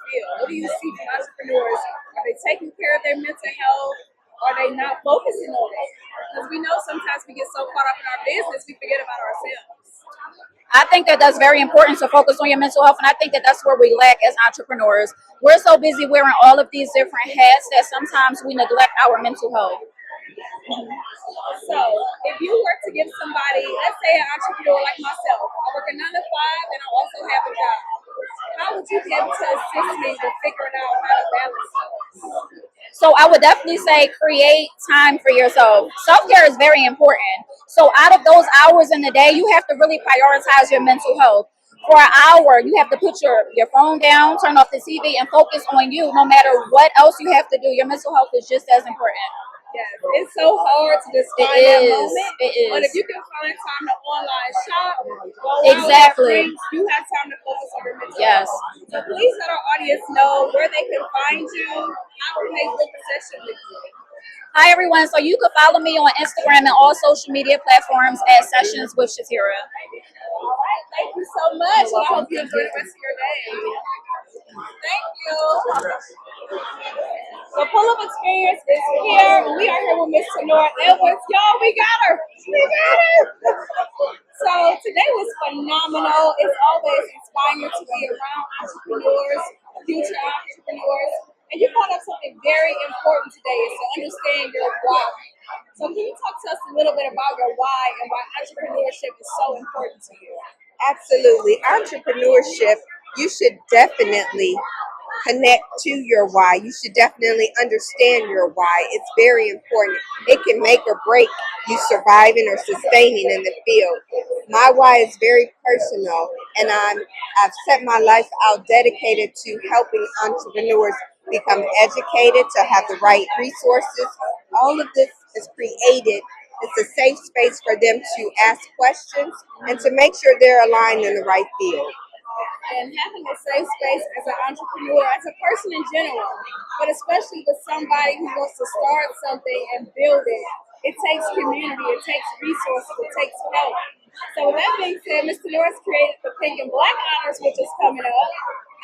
field? What do you see from entrepreneurs? Are they taking care of their mental health? Are they not focusing on it? Because we know sometimes we get so caught up in our business, we forget about ourselves. I think that that's very important to focus on your mental health, and I think that that's where we lack as entrepreneurs. We're so busy wearing all of these different hats that sometimes we neglect our mental health. So, if you were to give somebody, let's say an entrepreneur like myself, I work a 9 to 5 and I also have a job. How would you be able to assist me with figuring out how to balance those? So I would definitely say create time for yourself. Self-care is very important. So out of those hours in the day, you have to really prioritize your mental health. For an hour, you have to put your phone down, turn off the TV, and focus on you. No matter what else you have to do, your mental health is just as important. Yes, it's so hard to just find that moment. It is. But if you can find time to online shop, go Exactly. out, you have time to focus on your mental Yes. health. So please let our audience know where they can find you. How can they book a session with you? Hi everyone. So you can follow me on Instagram and all social media platforms at Sessions with Shatira. All right, thank you so much. And I hope you enjoy the rest of your day. Thank you. The pull-up experience is here. We are here with Miss Tenora Edwards. Y'all, we got her. We got her. So today was phenomenal. It's always inspiring to be around entrepreneurs, future entrepreneurs. And you brought up something very important today, is to understand your why. So can you talk to us a little bit about your why and why entrepreneurship is so important to you? Absolutely. Entrepreneurship, you should definitely connect to your why. You should definitely understand your why. It's very important. It can make or break you surviving or sustaining in the field. My why is very personal, and I've set my life out dedicated to helping entrepreneurs become educated, to have the right resources. All of this is created. It's a safe space for them to ask questions and to make sure they're aligned in the right field. And having a safe space as an entrepreneur, as a person in general, but especially with somebody who wants to start something and build it, it takes community, it takes resources, it takes help. So with that being said, Mr. Norris created the Pink and Black Honors, which is coming up.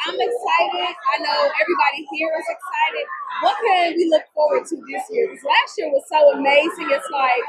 I'm excited. I know everybody here is excited. What can we look forward to this year? Because last year was so amazing. It's like,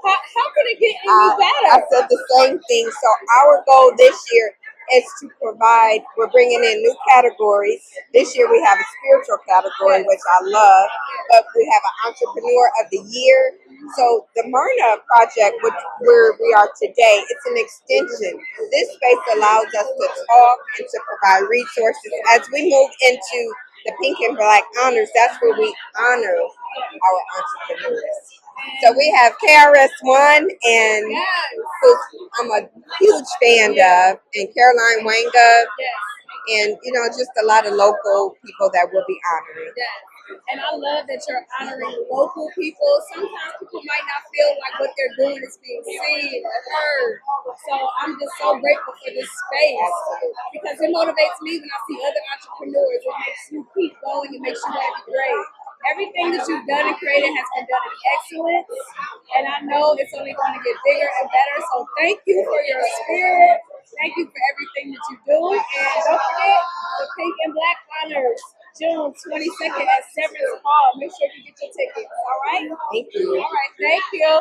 how can it get any better? I said the same thing. So our goal this year is to provide, we're bringing in new categories. This year we have a spiritual category, which I love, but we have an Entrepreneur of the Year. So the Myrna Project, where we are today, it's an extension. This space allows us to talk and to provide resources. As we move into the Pink and Black Honors, that's where we honor our entrepreneurs. So we have KRS-One, and who I'm a huge fan of, and Caroline Wanga, and just a lot of local people that we'll be honoring. And I love that you're honoring local people. Sometimes people might not feel like what they're doing is being seen or heard. So I'm just so grateful for this space because it motivates me when I see other entrepreneurs. It makes you keep going. It makes you want to be great. Everything that you've done and created has been done in excellence. And I know it's only going to get bigger and better. So thank you for your spirit. Thank you for everything that you do. And don't forget the Pink and Black Honors. June 22nd at Severance Hall. Make sure you get your tickets. All right? Thank you. All right. Thank you.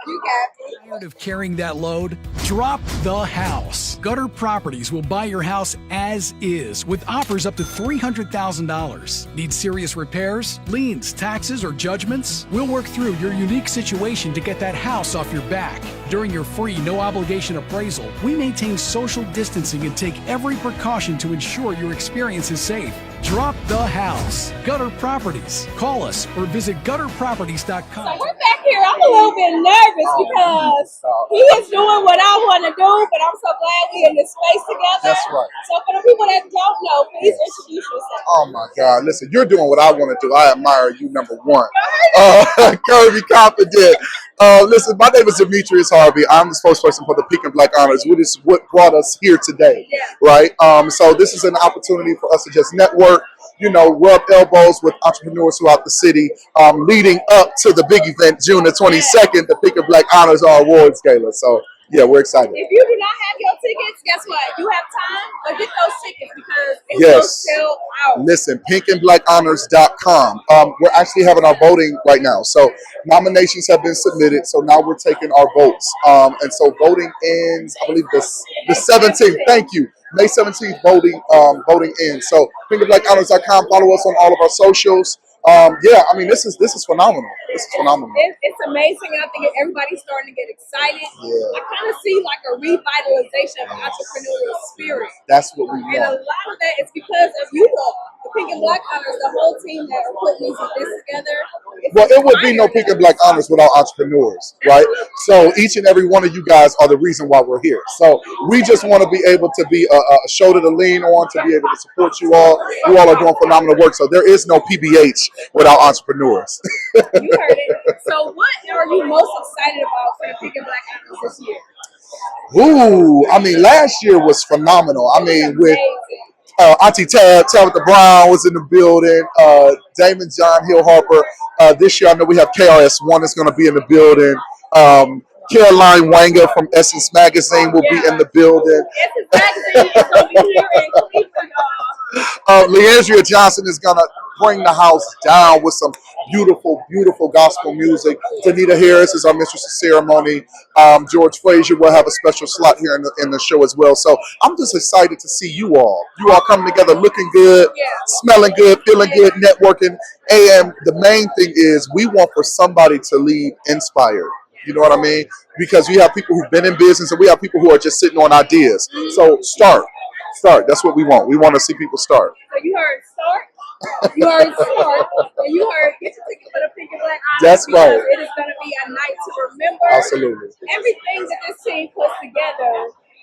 You got it. Tired of carrying that load? Drop the house. Gutter Properties will buy your house as is with offers up to $300,000. Need serious repairs, liens, taxes, or judgments? We'll work through your unique situation to get that house off your back. During your free, no-obligation appraisal, we maintain social distancing and take every precaution to ensure your experience is safe. Drop the house. Gutter Properties. Call us or visit gutterproperties.com. So we're back here. I'm a little bit nervous because he is doing what I want to do, but I'm so glad we're in this space together. That's right. So for the people that don't know, please introduce yourself. Oh my God! Listen, you're doing what I want to do. I admire you, number one. Kirby Confident. Listen, my name is Demetrius Harvey. I'm the spokesperson for the Pink and Black Honors, which is what brought us here today, right? So this is an opportunity for us to just network, rub elbows with entrepreneurs throughout the city, leading up to the big event, June the 22nd, the Pink and Black Honors Awards Gala. So yeah, we're excited. If you do not have your tickets, guess what? You have time, but get those tickets because it's Yes. going to sell out. Listen, pinkandblackhonors.com. We're actually having our voting right now. So nominations have been submitted. So now we're taking our votes. And so voting ends, I believe, the 17th. Thank you. May 17th, voting ends. So pinkandblackhonors.com. Follow us on all of our socials. Yeah, I mean, this is phenomenal. This is phenomenal. It's amazing. I think everybody's starting to get excited. Yeah. I kind of see like a revitalization of entrepreneurial spirit. That's what we And a want. lot of that is because of you all, the Pink and Black Honors, the whole team that are putting these events together. Well, it would be no Pink and Black Honors without entrepreneurs, right? So each and every one of you guys are the reason why we're here. So we just want to be able to be a shoulder to lean on, to be able to support you all. You all are doing phenomenal work. So there is no PBH without entrepreneurs. You heard it. So what are you most excited about for the Pink and Black Honors this year? Ooh, I mean, last year was phenomenal. I mean, with Auntie Tabitha Brown was in the building, Damon John Hill Harper. This year, I know we have KRS-One is going to be in the building. Caroline Wanga from Essence Magazine will be in the building. Essence Magazine is going to be here in Cleveland, y'all. Leandria Johnson is going to bring the house down with some beautiful, beautiful gospel music. Danita Harris is our mistress of ceremony. George Frazier will have a special slot here in the show as well. So I'm just excited to see you all. You all coming together looking good, smelling good, feeling good, networking. And the main thing is we want for somebody to leave inspired. You know what I mean? Because we have people who've been in business and we have people who are just sitting on ideas. So start. Start. That's what we want. We want to see people start. So you heard start. You heard start. And you heard get your ticket for the Pink and Black Honors. That's right. It is going to be a night to remember. Absolutely. Everything that this team puts together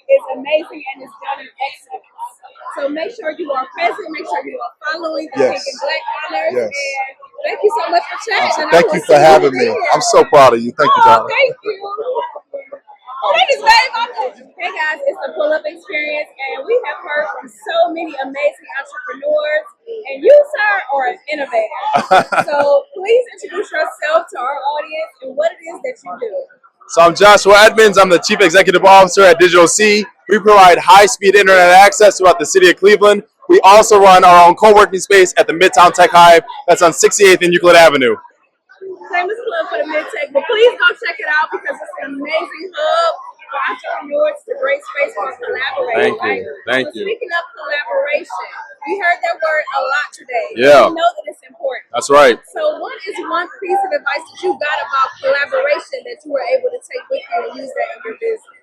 is amazing and is done in excellence. So make sure you are present. Make sure you are following the Yes. Pink and Black Honors. Yes. And thank you so much for chatting. Thank you for having me. I'm so proud of you. Thank you, Donna. Thank you. Hey guys, it's the Pull Up Experience, and we have heard from so many amazing entrepreneurs, and you, sir, are an innovator. So please introduce yourself to our audience and what it is that you do. So I'm Joshua Edmonds. I'm the Chief Executive Officer at Digital C. We provide high-speed internet access throughout the city of Cleveland. We also run our own co-working space at the Midtown Tech Hive that's on 68th and Euclid Avenue. Famous club for the Mid-Tech, but please go check it out because it's an amazing hub for entrepreneurs. It's a great space for collaborating. Thank you. Speaking of collaboration, we heard that word a lot today. Yeah. We know that it's important. That's right. So what is one piece of advice that you got about collaboration that you were able to take with you and use that in your business?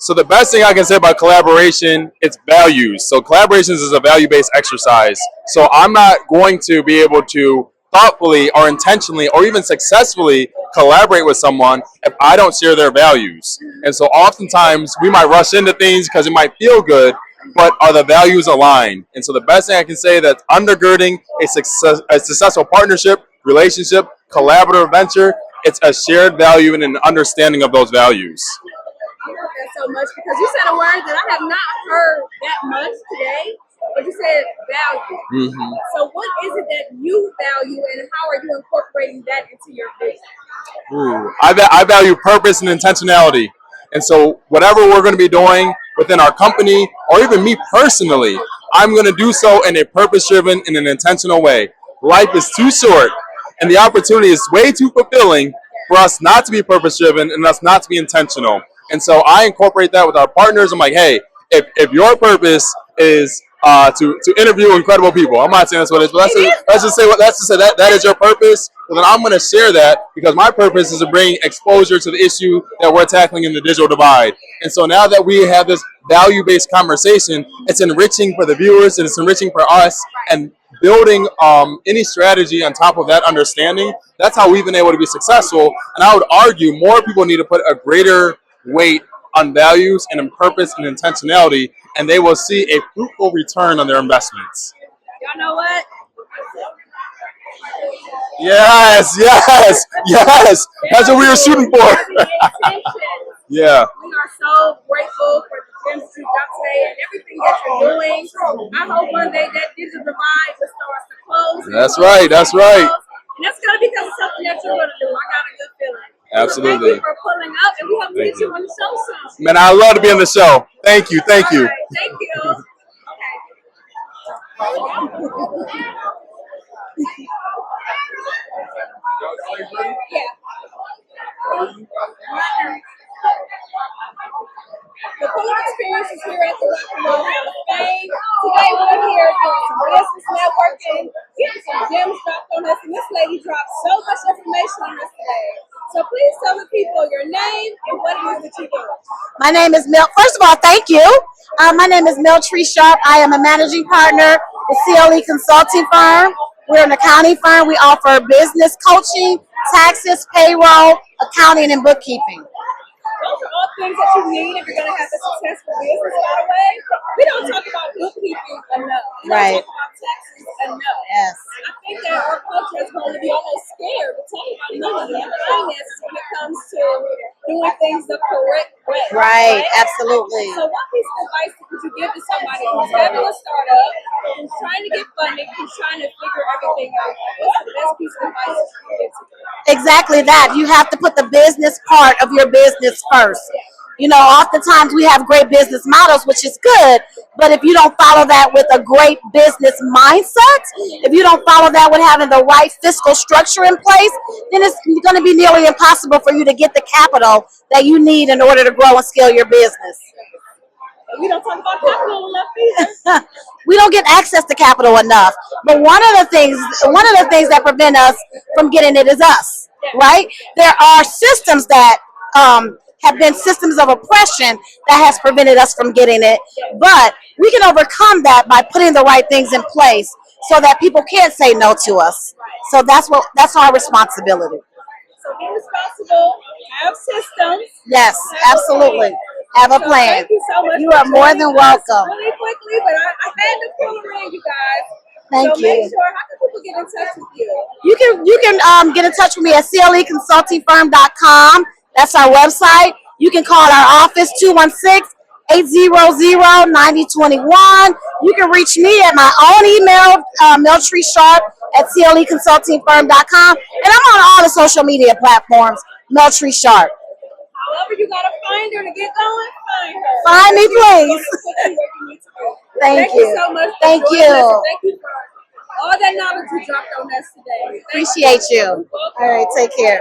So the best thing I can say about collaboration, it's values. So collaborations is a value-based exercise. So I'm not going to be able to thoughtfully or intentionally or even successfully collaborate with someone if I don't share their values. And so oftentimes we might rush into things because it might feel good, but are the values aligned? And so the best thing I can say that's undergirding a successful partnership, relationship, collaborative venture, it's a shared value and an understanding of those values. I love that so much because you said a word that I have not heard that much today, but you said value. Mm-hmm. So what is it that you value and how are you incorporating that into your business? Ooh, I value purpose and intentionality. And so whatever we're going to be doing within our company or even me personally, I'm going to do so in a purpose-driven and an intentional way. Life is too short and the opportunity is way too fulfilling for us not to be purpose-driven and us not to be intentional. And so I incorporate that with our partners. I'm like, hey, if your purpose is to interview incredible people, I'm not saying that's what it is, but let's just say that is your purpose. Well, then I'm going to share that because my purpose is to bring exposure to the issue that we're tackling in the digital divide. And so now that we have this value-based conversation, it's enriching for the viewers and it's enriching for us, and building any strategy on top of that understanding. That's how we've been able to be successful. And I would argue more people need to put a greater weight on values and in purpose and intentionality, and they will see a fruitful return on their investments. Y'all know what? Yes. That's what we were shooting for. Yeah. We are so grateful for the gems that you dropped today and everything that you're doing. I hope one day that digital divide will start to close. That's right. And that's going to be because of something that you're going to do. I got a good feeling. Absolutely. So thank you for pulling up, and we hope to get you on the show soon. Man, I love to be on the show. Thank you. All right, thank you. Yeah. The Pull Up Experience is here at the Rock and Roll Hall of Fame. Today we're here doing some business networking, getting some gems dropped on us, and this lady dropped so much information on us today. So please tell the people your name and what it is that you do. My name is Mel. First of all, thank you. My name is Mel Tree Sharp. I am a managing partner with CLE Consulting Firm. We're an accounting firm. We offer business coaching, taxes, payroll, accounting, and bookkeeping. Those are all things that you need if you're going to have a successful business, by the way. We don't talk about bookkeeping enough. We don't talk about taxes enough. Yes. I think that our culture is going to be almost scared to talk about money and finances when it comes to doing things the correct way. Right, absolutely. So what piece of advice would you give to somebody who's having a startup, who's trying to get funding, who's trying to figure everything out? What's the best piece of advice that you can give to them? Exactly that. You have to put the business part of your business first. You know, oftentimes we have great business models, which is good, but if you don't follow that with a great business mindset, if you don't follow that with having the right fiscal structure in place, then it's going to be nearly impossible for you to get the capital that you need in order to grow and scale your business. We don't talk about capital enough either. We don't get access to capital enough. But one of the things that prevent us from getting it is us, right? There are systems that have been systems of oppression that has prevented us from getting it. But we can overcome that by putting the right things in place so that people can't say no to us. So that's our responsibility. So be responsible, have systems. Yes, absolutely. Have a plan. Thank you so much. You are more than welcome. Really quickly, but I had to pull her in, you guys. Thank so make you. sure, how can people get in touch with you? You can get in touch with me at cleconsultingfirm.com. That's our website. You can call our office 216-800-9021. You can reach me at my own email, meltree@cleconsultingfirm.com. And I'm on all the social media platforms, Meltree Sharp. However you gotta find her to get going, find her. Find me, please. Thank you you. so much. Thank for you. joining us, and thank you for all that knowledge you dropped on us today. Appreciate you. All right, take care.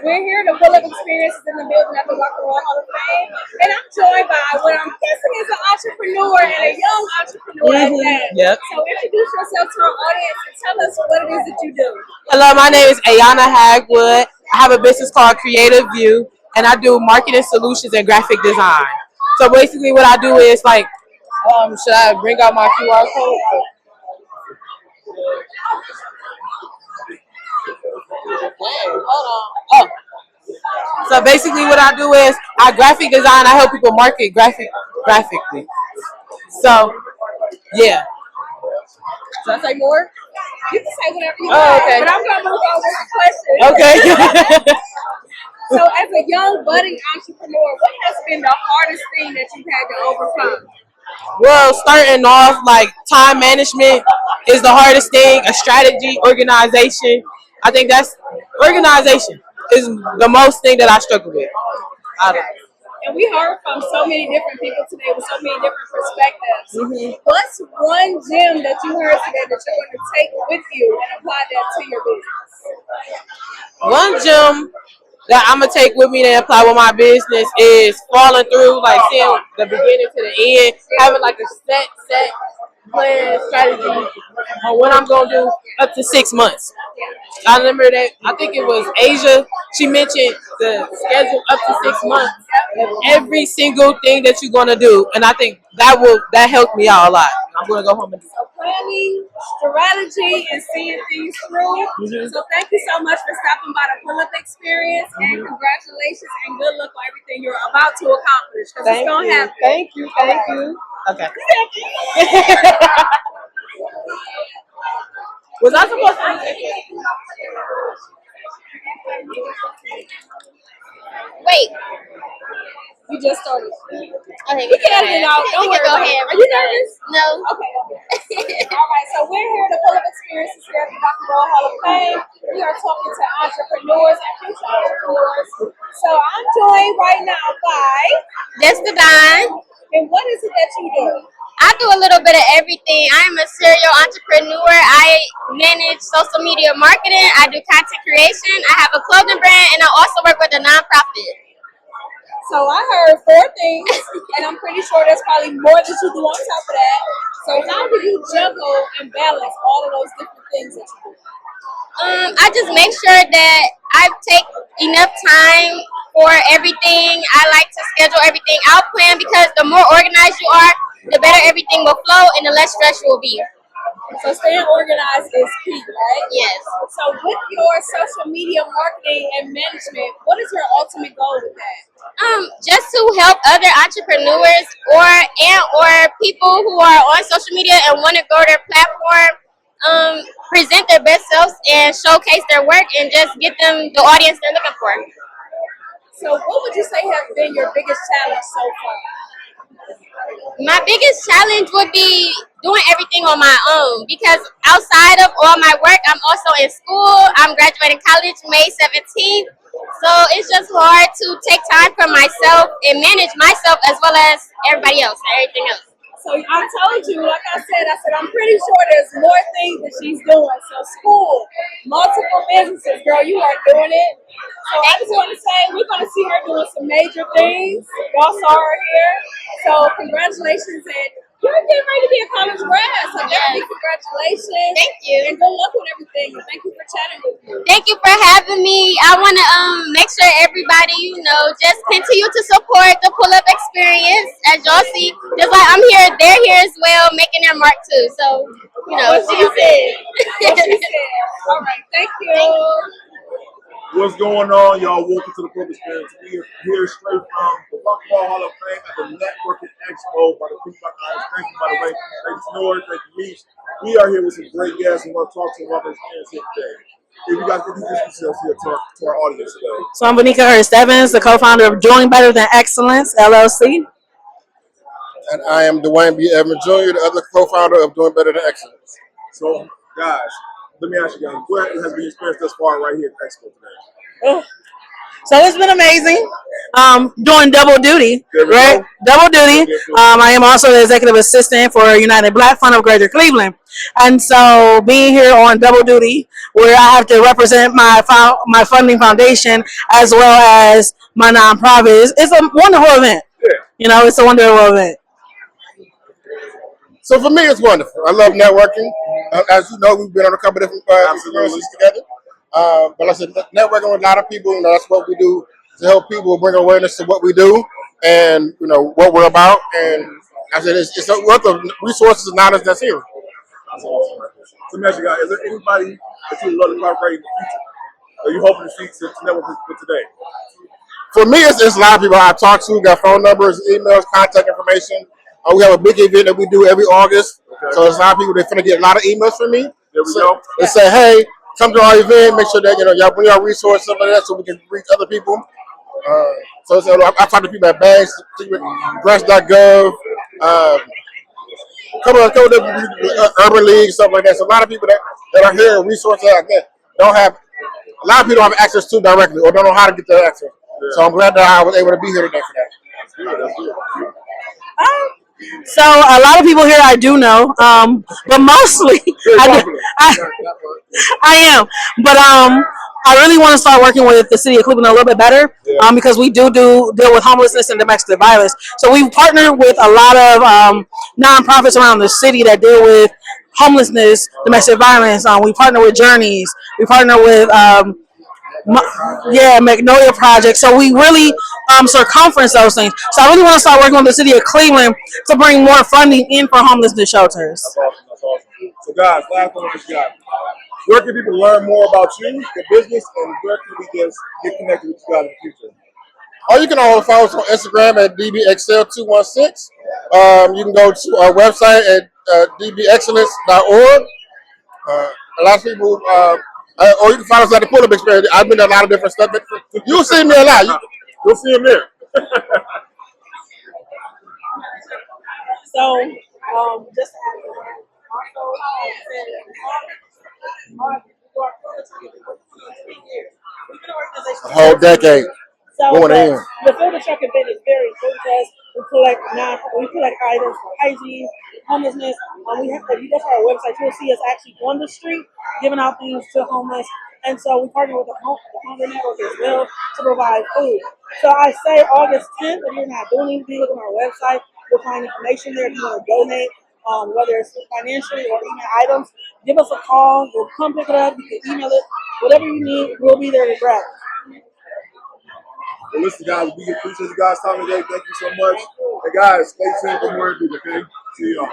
We're here to pull up experiences in the building at the Rock and Roll Hall of Fame, and I'm joined by what I'm guessing is an entrepreneur and a young entrepreneur at that. Yep. So introduce yourself to our audience and tell us what it is that you do. Hello, my name is Ayana Hagwood. I have a business called Creative View, and I do marketing solutions and graphic design. So basically what I do is like, should I bring out my QR code? Hold on. Oh. So basically what I do is I graphic design, I help people market graphically. So, yeah. Should I say more? You can say whatever you Oh, want, okay. but I'm going to move on with the question. Okay. So as a young budding entrepreneur, what has been the hardest thing that you've had to overcome? Well, starting off, like time management is the hardest thing. A strategy, organization. I think that's organization is the most thing that I struggle with. And we heard from so many different people today with so many different perspectives. Mm-hmm. What's one gem that you heard today that you're going to take with you and apply that to your business? One gem that I'm gonna take with me and apply with my business is following through, like seeing the beginning to the end, having like a set plan strategy on what I'm gonna do up to 6 months. I remember that I think it was Asia. She mentioned the schedule up to 6 months of every single thing that you're gonna do, and I think that helped me out a lot. I'm gonna go home and do. So planning, strategy, and seeing things through. Mm-hmm. So thank you so much for stopping by the pull-up experience, and congratulations and good luck on everything you're about to accomplish, because it's gonna happen. Thank you. Okay. Was I supposed to? Wait. You just started. Okay, we can edit it out. Don't worry go about it. ahead. Are you nervous? No. Okay. All right. So we're here to pull up experiences here at the Rock and Roll Hall of Fame. We are talking to entrepreneurs and future entrepreneurs. So I'm joined right now by Jessica Dine. And what is it that you do? I do a little bit of everything. I am a serial entrepreneur. I manage social media marketing. I do content creation. I have a clothing brand, and I also work with a nonprofit. So I heard 4 things, and I'm pretty sure there's probably more that you do on top of that. So how do you juggle and balance all of those different things that you do? I just make sure that I take enough time for everything. I like to schedule everything out, plan, because the more organized you are, the better everything will flow and the less stress you will be. So staying organized is key, right? Yes. So with your social media marketing and management, what is your ultimate goal with that? Just to help other entrepreneurs or people who are on social media and want to grow their platform, present their best selves and showcase their work and just get them the audience they're looking for. So what would you say has been your biggest challenge so far? My biggest challenge would be doing everything on my own, because outside of all my work, I'm also in school. I'm graduating college May 17th. So it's just hard to take time for myself and manage myself as well as everybody else and everything else. So I told you, like I said, I'm pretty sure there's more things that she's doing. So school, multiple businesses, girl, you are doing it. So I just want to say we're going to see her doing some major things. Y'all saw her here. So congratulations, and you're getting ready to be a college grad, so definitely congratulations. Thank you. And good luck with everything. And thank you for chatting with me. Thank you for having me. I want to make sure everybody, just continue to support the pull-up experience. As y'all see, just like I'm here, they're here as well, making their mark too. So, What she said. What she said. All right. Thank you. What's going on, y'all? Welcome to the Public Experience. We are here straight from the Buckball Hall of Fame at the Networking Expo by the Pink Buckeyes. Thank you, by the way. Thank you, Snore. Thank you, Meech. We are here with some great guests and want to talk to them about their experience here today. If you guys can introduce yourselves here to our audience today. So I'm Vanika Hurst Evans, the co-founder of Doing Better Than Excellence, LLC. And I am Dwayne B. Evans Jr., the other co-founder of Doing Better Than Excellence. So, guys, let me ask you guys, what has been your experience thus far right here at the Expo today? So it's been amazing. Doing double duty, right? Go. Double duty. I am also the executive assistant for United Black Fund of Greater Cleveland, and so being here on double duty, where I have to represent my funding foundation as well as my nonprofit, it's a wonderful event. Yeah. It's a wonderful event. So for me, it's wonderful. I love networking. As you know, we've been on a couple different experiences together. But like I said, networking with a lot of people, that's what we do to help people bring awareness to what we do and, what we're about. And I said, it's a worth of resources and knowledge that's here. That's awesome. So, Magic Guy, is there anybody that you would love to collaborate in the future? Are you hoping to see to network with today? For me, it's a lot of people I've talked to, got phone numbers, emails, contact information. We have a big event that we do every August. Okay. So there's a lot of people that finna get a lot of emails from me. There we go. They say, hey, come to our event, make sure that y'all bring our resources, stuff like that, so we can reach other people. So I talk to people at banks, grants.gov, couple of urban leagues, stuff like that. So a lot of people that are here, resources like that, don't have. A lot of people don't have access to directly or don't know how to get that access. Yeah. So I'm glad that I was able to be here today for that. That's good. That's good. So a lot of people here I do know, but mostly I am. But I really want to start working with the city of Cleveland a little bit better, because we do deal with homelessness and domestic violence. So we've partnered with a lot of nonprofits around the city that deal with homelessness, domestic violence. We partner with Journeys. We partner with Magnolia Project. So we really circumference those things. So I really want to start working with the city of Cleveland to bring more funding in for homelessness shelters. That's awesome. That's awesome. So guys, last one on this guy. Where can people learn more about you, your business, and where can we just get connected with you guys in the future? Or you can always follow us on Instagram at dbxl216. You can go to our website at dbexcellence.org. A lot of people, or you can follow us at the Pull-Up Experience. I've been to a lot of different stuff. You'll see me a lot. You'll see him there. So, just a whole decade. So going in. The Field Truck event is very important because we collect items for hygiene, homelessness. If you go to our website, you'll see us actually on the street giving out things to homeless. And so we partner with the Hunger Network as well to provide food. So I say August 10th, if you're not doing anything, look on our website. You'll find information there if you want to donate, whether it's financially or even items. Give us a call. We'll come pick it up. You can email it. Whatever you need, we'll be there to grab it. Well, listen, guys, we appreciate you guys' time today. Thank you so much. And guys, stay tuned for more interviews, okay? See y'all.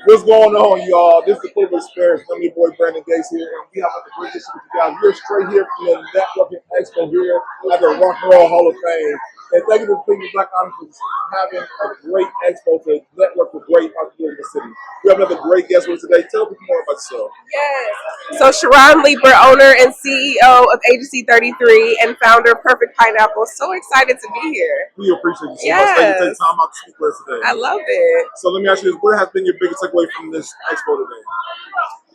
What's going on, y'all? This is the Pull-Up Experience. I'm your boy Brandon Gates here, and we have a great issue with you guys. We're straight here from the Networking Expo here at the Rock and Roll Hall of Fame. And thank you for Pink Black Entrepreneurs for having a great expo to network with great entrepreneurs in the city. We have another great guest with us today. Tell people more about yourself. Yes. So Sharon Leeper, owner and CEO of Agency 33 and founder of Perfect Pineapple. So excited to be here. We appreciate you so much. Thank you for taking time out to speak with us today. I love it. So let me ask you this. What has been your biggest takeaway from this expo today?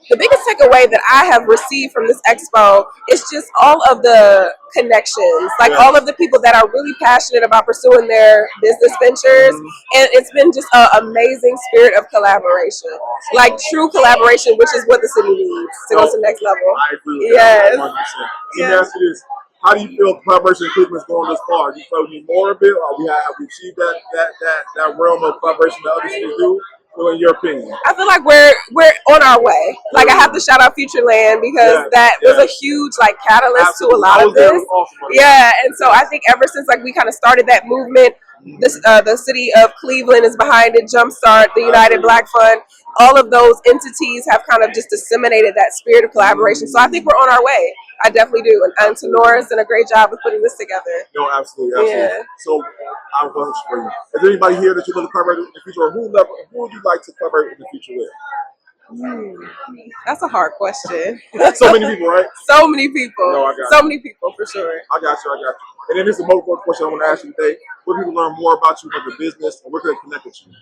The biggest takeaway that I have received from this expo is just all of the connections, like all of the people that are really passionate about pursuing their business ventures. And it's been just an amazing spirit of collaboration, like true collaboration, which is what the city needs to go to the next level. I agree with yes. that 100%. Let me ask you this. How do you feel collaboration in Cleveland is going this far? You feel we need more of it, or have we achieved that realm of collaboration that other cities do? Well, in your opinion, I feel like we're on our way. Like I have to shout out Futureland because that was a huge like catalyst to a lot of this. Yeah, and so I think ever since like we kind of started that movement, this the city of Cleveland is behind it. Jumpstart, the United Black Fund, all of those entities have kind of just disseminated that spirit of collaboration. So I think we're on our way. I definitely do, and Tenora's done a great job of putting this together. No, absolutely. Yeah. So, I have a question for you. Is there anybody here that you want to collaborate in the future, or who would you like to collaborate in the future with? That's a hard question. So many people, right? So many people. No, I got so many people for sure. I got you. And then this is the most important question I want to ask you today. Where can people learn more about you, about your business, and where can they connect with you?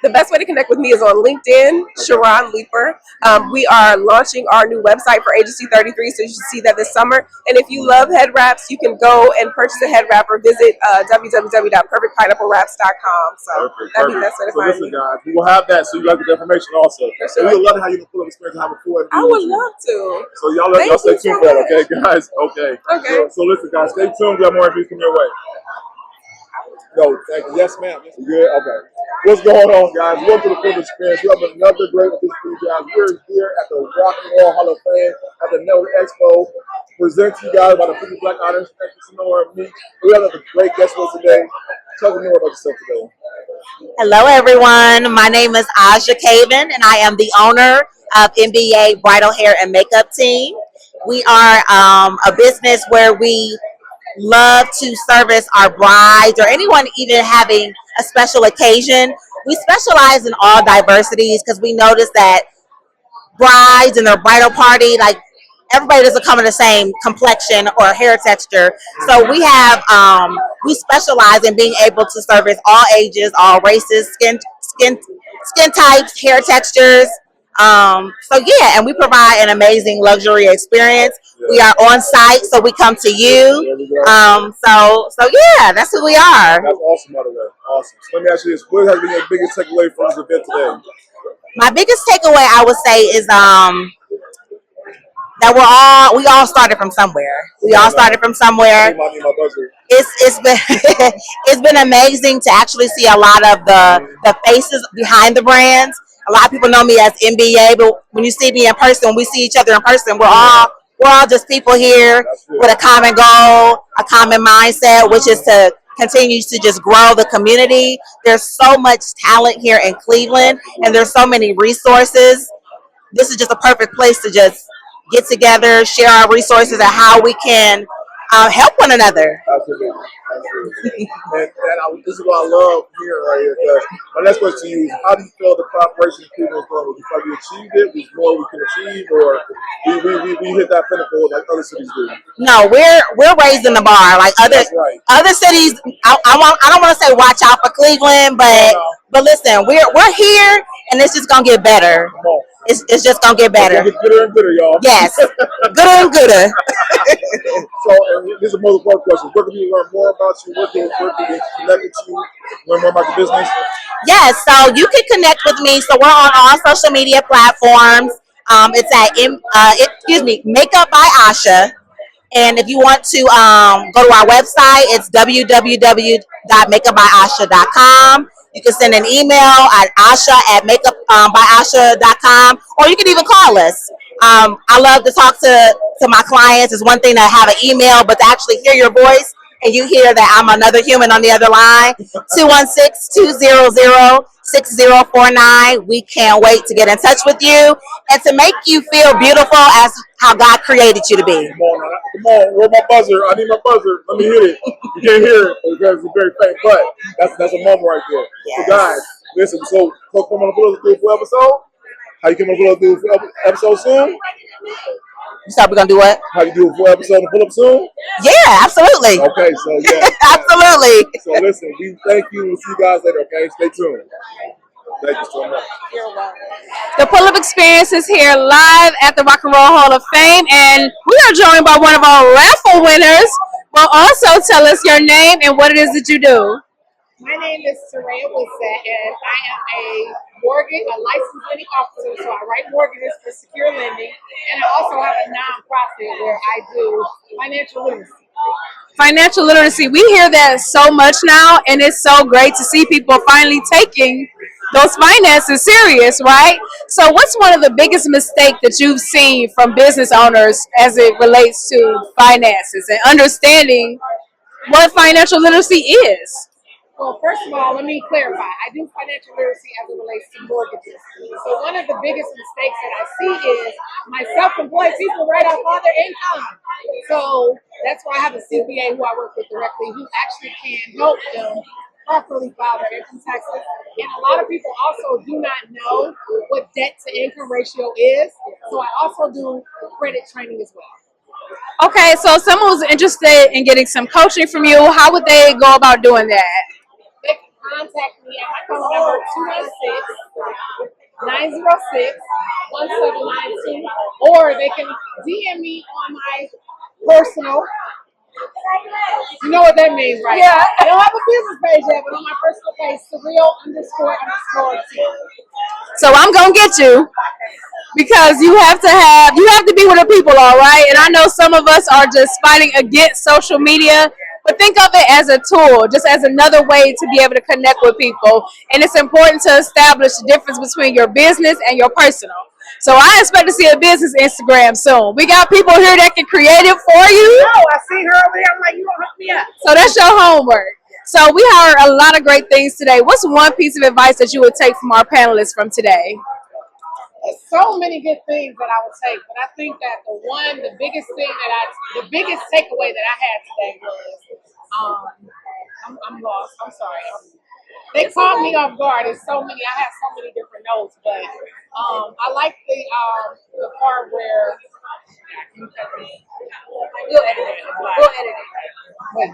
The best way to connect with me is on LinkedIn, Sharon Leeper. We are launching our new website for Agency 33, so you should see that this summer. And if you love head wraps, you can go and purchase a head wrap or visit www.perfectpineapplewraps.com. So that'd be the best way to find listen, me. guys, we will have that, so you guys get the information also. For sure. We would love to have you in the full experience and have a full interview. I would love to. So y'all stay tuned for that, okay, guys? Okay. So listen, guys, stay tuned. We have more interviews coming your way. No, thank you. Yes, ma'am. You good? Okay. What's going on, guys? Welcome to the Full Experience. We have another great edition for you guys. We're here at the Rock and Roll Hall of Fame at the Network Expo. Present to you guys by the 50 Black Honors. Thank you, Sonora and me. We have a great guest with us today. Tell me more about yourself today. Hello, everyone. My name is Aja Caven, and I am the owner of NBA Bridal Hair and Makeup Team. We are a business where we love to service our brides or anyone even having a special occasion. We specialize in all diversities because we notice that brides and their bridal party, like everybody doesn't come in the same complexion or hair texture. So we have we specialize in being able to service all ages, all races, skin types, hair textures. So yeah, and we provide an amazing luxury experience. We are on site, so we come to you. So yeah, that's who we are. That's awesome, by the way. Awesome. So let me ask you this: what has been your biggest takeaway from this event today? My biggest takeaway, I would say, is that we all started from somewhere. We all started from somewhere. It's been it's been amazing to actually see a lot of the faces behind the brands. A lot of people know me as NBA, but when you see me in person, when we see each other in person, we're all just people here with a common goal, a common mindset, which is to continue to just grow the community. There's so much talent here in Cleveland, and there's so many resources. This is just a perfect place to just get together, share our resources, and how we can help one another. Absolutely. And this is what I love here right here. Because my next question to you is: how do you feel the collaboration in Cleveland is going? Do you feel like we achieved it? Was more we can achieve, or we hit that pinnacle like other cities do? No, we're raising the bar like other cities. I don't want to say watch out for Cleveland, but listen, we're here, and it's just gonna get better. It's just gonna get better. It's gooder and gooder, y'all. Yes, gooder and gooder. So this is a more important question. Where can you learn more about you? Where can they connect with you? Learn more about your business? Yes, so you can connect with me. So we're on all social media platforms. It's at Makeup by Asha. And if you want to go to our website, it's www.makeupbyasha.com. You can send an email at asha@makeupbyasha.com, or you can even call us. I love to talk to my clients. It's one thing to have an email, but to actually hear your voice and you hear that I'm another human on the other line. 216-200-6049. We can't wait to get in touch with you and to make you feel beautiful as how God created you to be. Come on, where's my buzzer? I need my buzzer. Let me hit it. You can't hear it because it's very faint, but that's a moment right there. Yes. So guys, listen, so come on, do a full episode. How you come on, do a full episode soon? You said we're gonna do what? How you do a full episode and pull up soon? Yeah, absolutely. Okay, so yeah. Absolutely. So listen, we thank you. We'll see you guys later, okay? Stay tuned. Thank you so much. You're welcome. The Pull-Up Experience is here live at the Rock and Roll Hall of Fame, and we are joined by one of our raffle winners. But also tell us your name and what it is that you do. My name is Saraya Wissett, and I am a licensed lending officer, so I write mortgages for secure lending, and I also have a nonprofit where I do financial literacy. Financial literacy, we hear that so much now, and it's so great to see people finally taking those finances serious, right? So what's one of the biggest mistakes that you've seen from business owners as it relates to finances and understanding what financial literacy is? Well, first of all, let me clarify. I do financial literacy as it relates to mortgages. So one of the biggest mistakes that I see is my self-employed people write off all their income. So that's why I have a CPA who I work with directly who actually can help them properly file their income taxes. And a lot of people also do not know what debt to income ratio is. So I also do credit training as well. Okay, so if someone was interested in getting some coaching from you, how would they go about doing that? They can contact me at my phone number 216-906-1792, or they can DM me on my personal. You know what that means, right? Yeah. I don't have a business page yet, but on my personal page, surreal__. So I'm gonna get you because you have to be with the people, all right? And I know some of us are just fighting against social media, but think of it as a tool, just as another way to be able to connect with people. And it's important to establish the difference between your business and your personal. So I expect to see a business Instagram soon. We got people here that can create it for you. Oh, I see her over there. I'm like, you gonna hook me up. So that's your homework. So we heard a lot of great things today. What's one piece of advice that you would take from our panelists from today? There's so many good things that I would take, but I think that the biggest takeaway that I had today was, I'm lost. I'm sorry. They caught me off guard. There's so many. I have so many different notes, but I like the part where. We'll edit it. We'll edit it. Wait.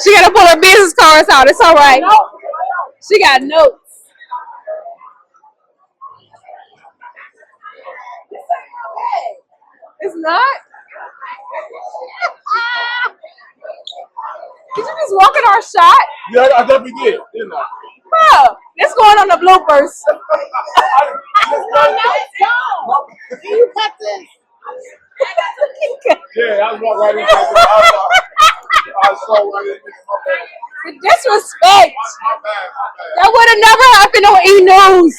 She got to pull her business cards out. It's all right. She got notes. It's not? Did you just walk in our shot? Yeah, I definitely did, didn't I? Bro, it's going on the bloopers. Can you cut this? Yeah, I was walking right into it. I saw right into The disrespect. That would have never happened on E-News.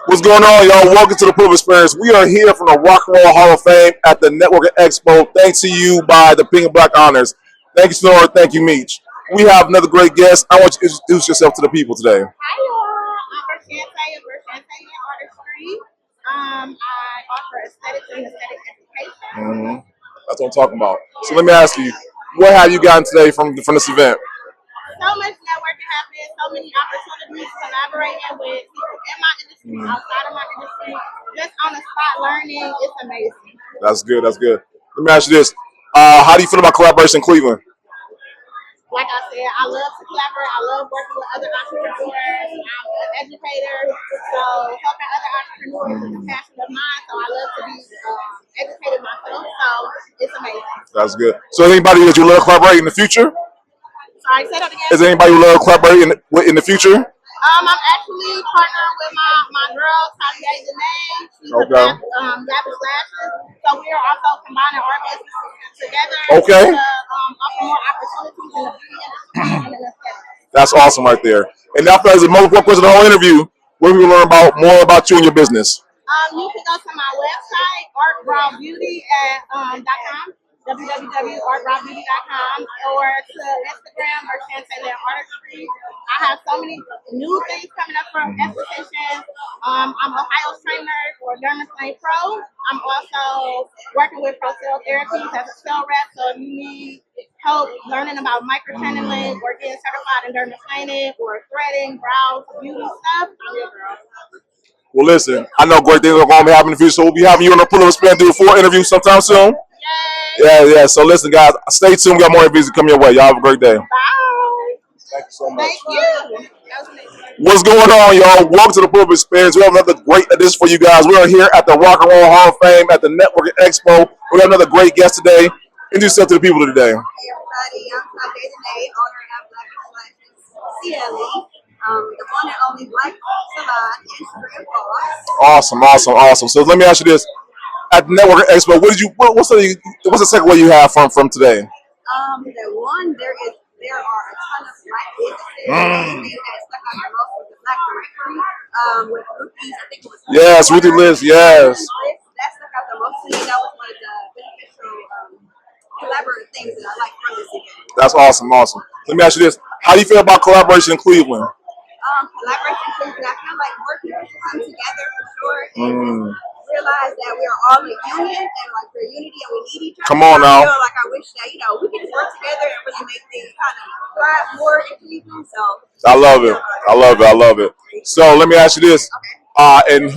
What's going on, y'all? Welcome to the Proof Experience. We are here from the Rock and Roll Hall of Fame at the Networking Expo. Thanks to you by the Pink and Black Honors. Thank you, Snora. Thank you, Meech. We have another great guest. I want you to introduce yourself to the people today. Hi, y'all. I'm Bershante of Bershante Artistry. I offer aesthetics and aesthetic education. That's what I'm talking about. So let me ask you, what have you gotten today from this event? So much networking happening, so many opportunities, collaborating with people in my industry, outside of my industry, just on the spot learning. It's amazing. That's good. That's good. Let me ask you this. How do you feel about collaboration in Cleveland? Like I said, I love to collaborate. I love working with other entrepreneurs. I'm an educator, so helping other entrepreneurs is a passion of mine. So I love to be educated myself. So it's amazing. That's good. So anybody that you love collaborating in the future? Sorry, say that again. Is there anybody you love collaborating in the future? I'm actually partnering with my girl, Talia Janae. She's Okay. Lavish Lashes. So we are also combining our businesses together Okay. to offer more opportunities in the beauty industry and in aesthetics. That's awesome right there. And after as the most important question of the whole interview, where we will learn more about you and your business. You can go to my website, artrawbeauty.com, www.artrawbeauty.com, or to Instagram, Bershante Artistry. I have so many new things coming up from estheticians. I'm Ohio's trainer for Dermaplane Pro. I'm also working with ProCell Therapies as a cell rep, so if you need help learning about microchanneling or getting certified in dermaplaning or threading, brows, beauty stuff, I'm your girl. Well, listen, I know great things are going to be happening in the future, so we'll be having you on the Pull Up Expand do a full interview sometime soon. Yeah. So listen, guys, stay tuned. We got more interviews coming your way. Y'all have a great day. Bye. Thank you so much. Thank you. What's going on, y'all? Welcome to the Proof Experience. We have another great edition for you guys. We are here at the Rock and Roll Hall of Fame at the Networking Expo. We have another great guest today. Introduce yourself to the people today. Hey everybody, I'm Talia Janae, owner of Lavish Lashes CLE. the one and only Black Salon in Spring Awesome. So let me ask you this: at the Network Expo, what's the second way you have from today? The one there are a ton of Black businesses. Mm. They had stuck out the most with the Black directory with Ruthie's. I think it was. Yes, Ruthie Liz. Yes. That stuck out the most to me. That was one of the beneficial collaborative things that I like from this event. That's awesome. Let me ask you this: how do you feel about collaboration in Cleveland? Collaboration too, and I feel like more people should come together for sure and just realize that we are all a union and like we're unity and we need each other. Come on now. I feel like I wish that we can just work together and really make things kind of thrive more in Cleveland. So I love it. So let me ask you this, and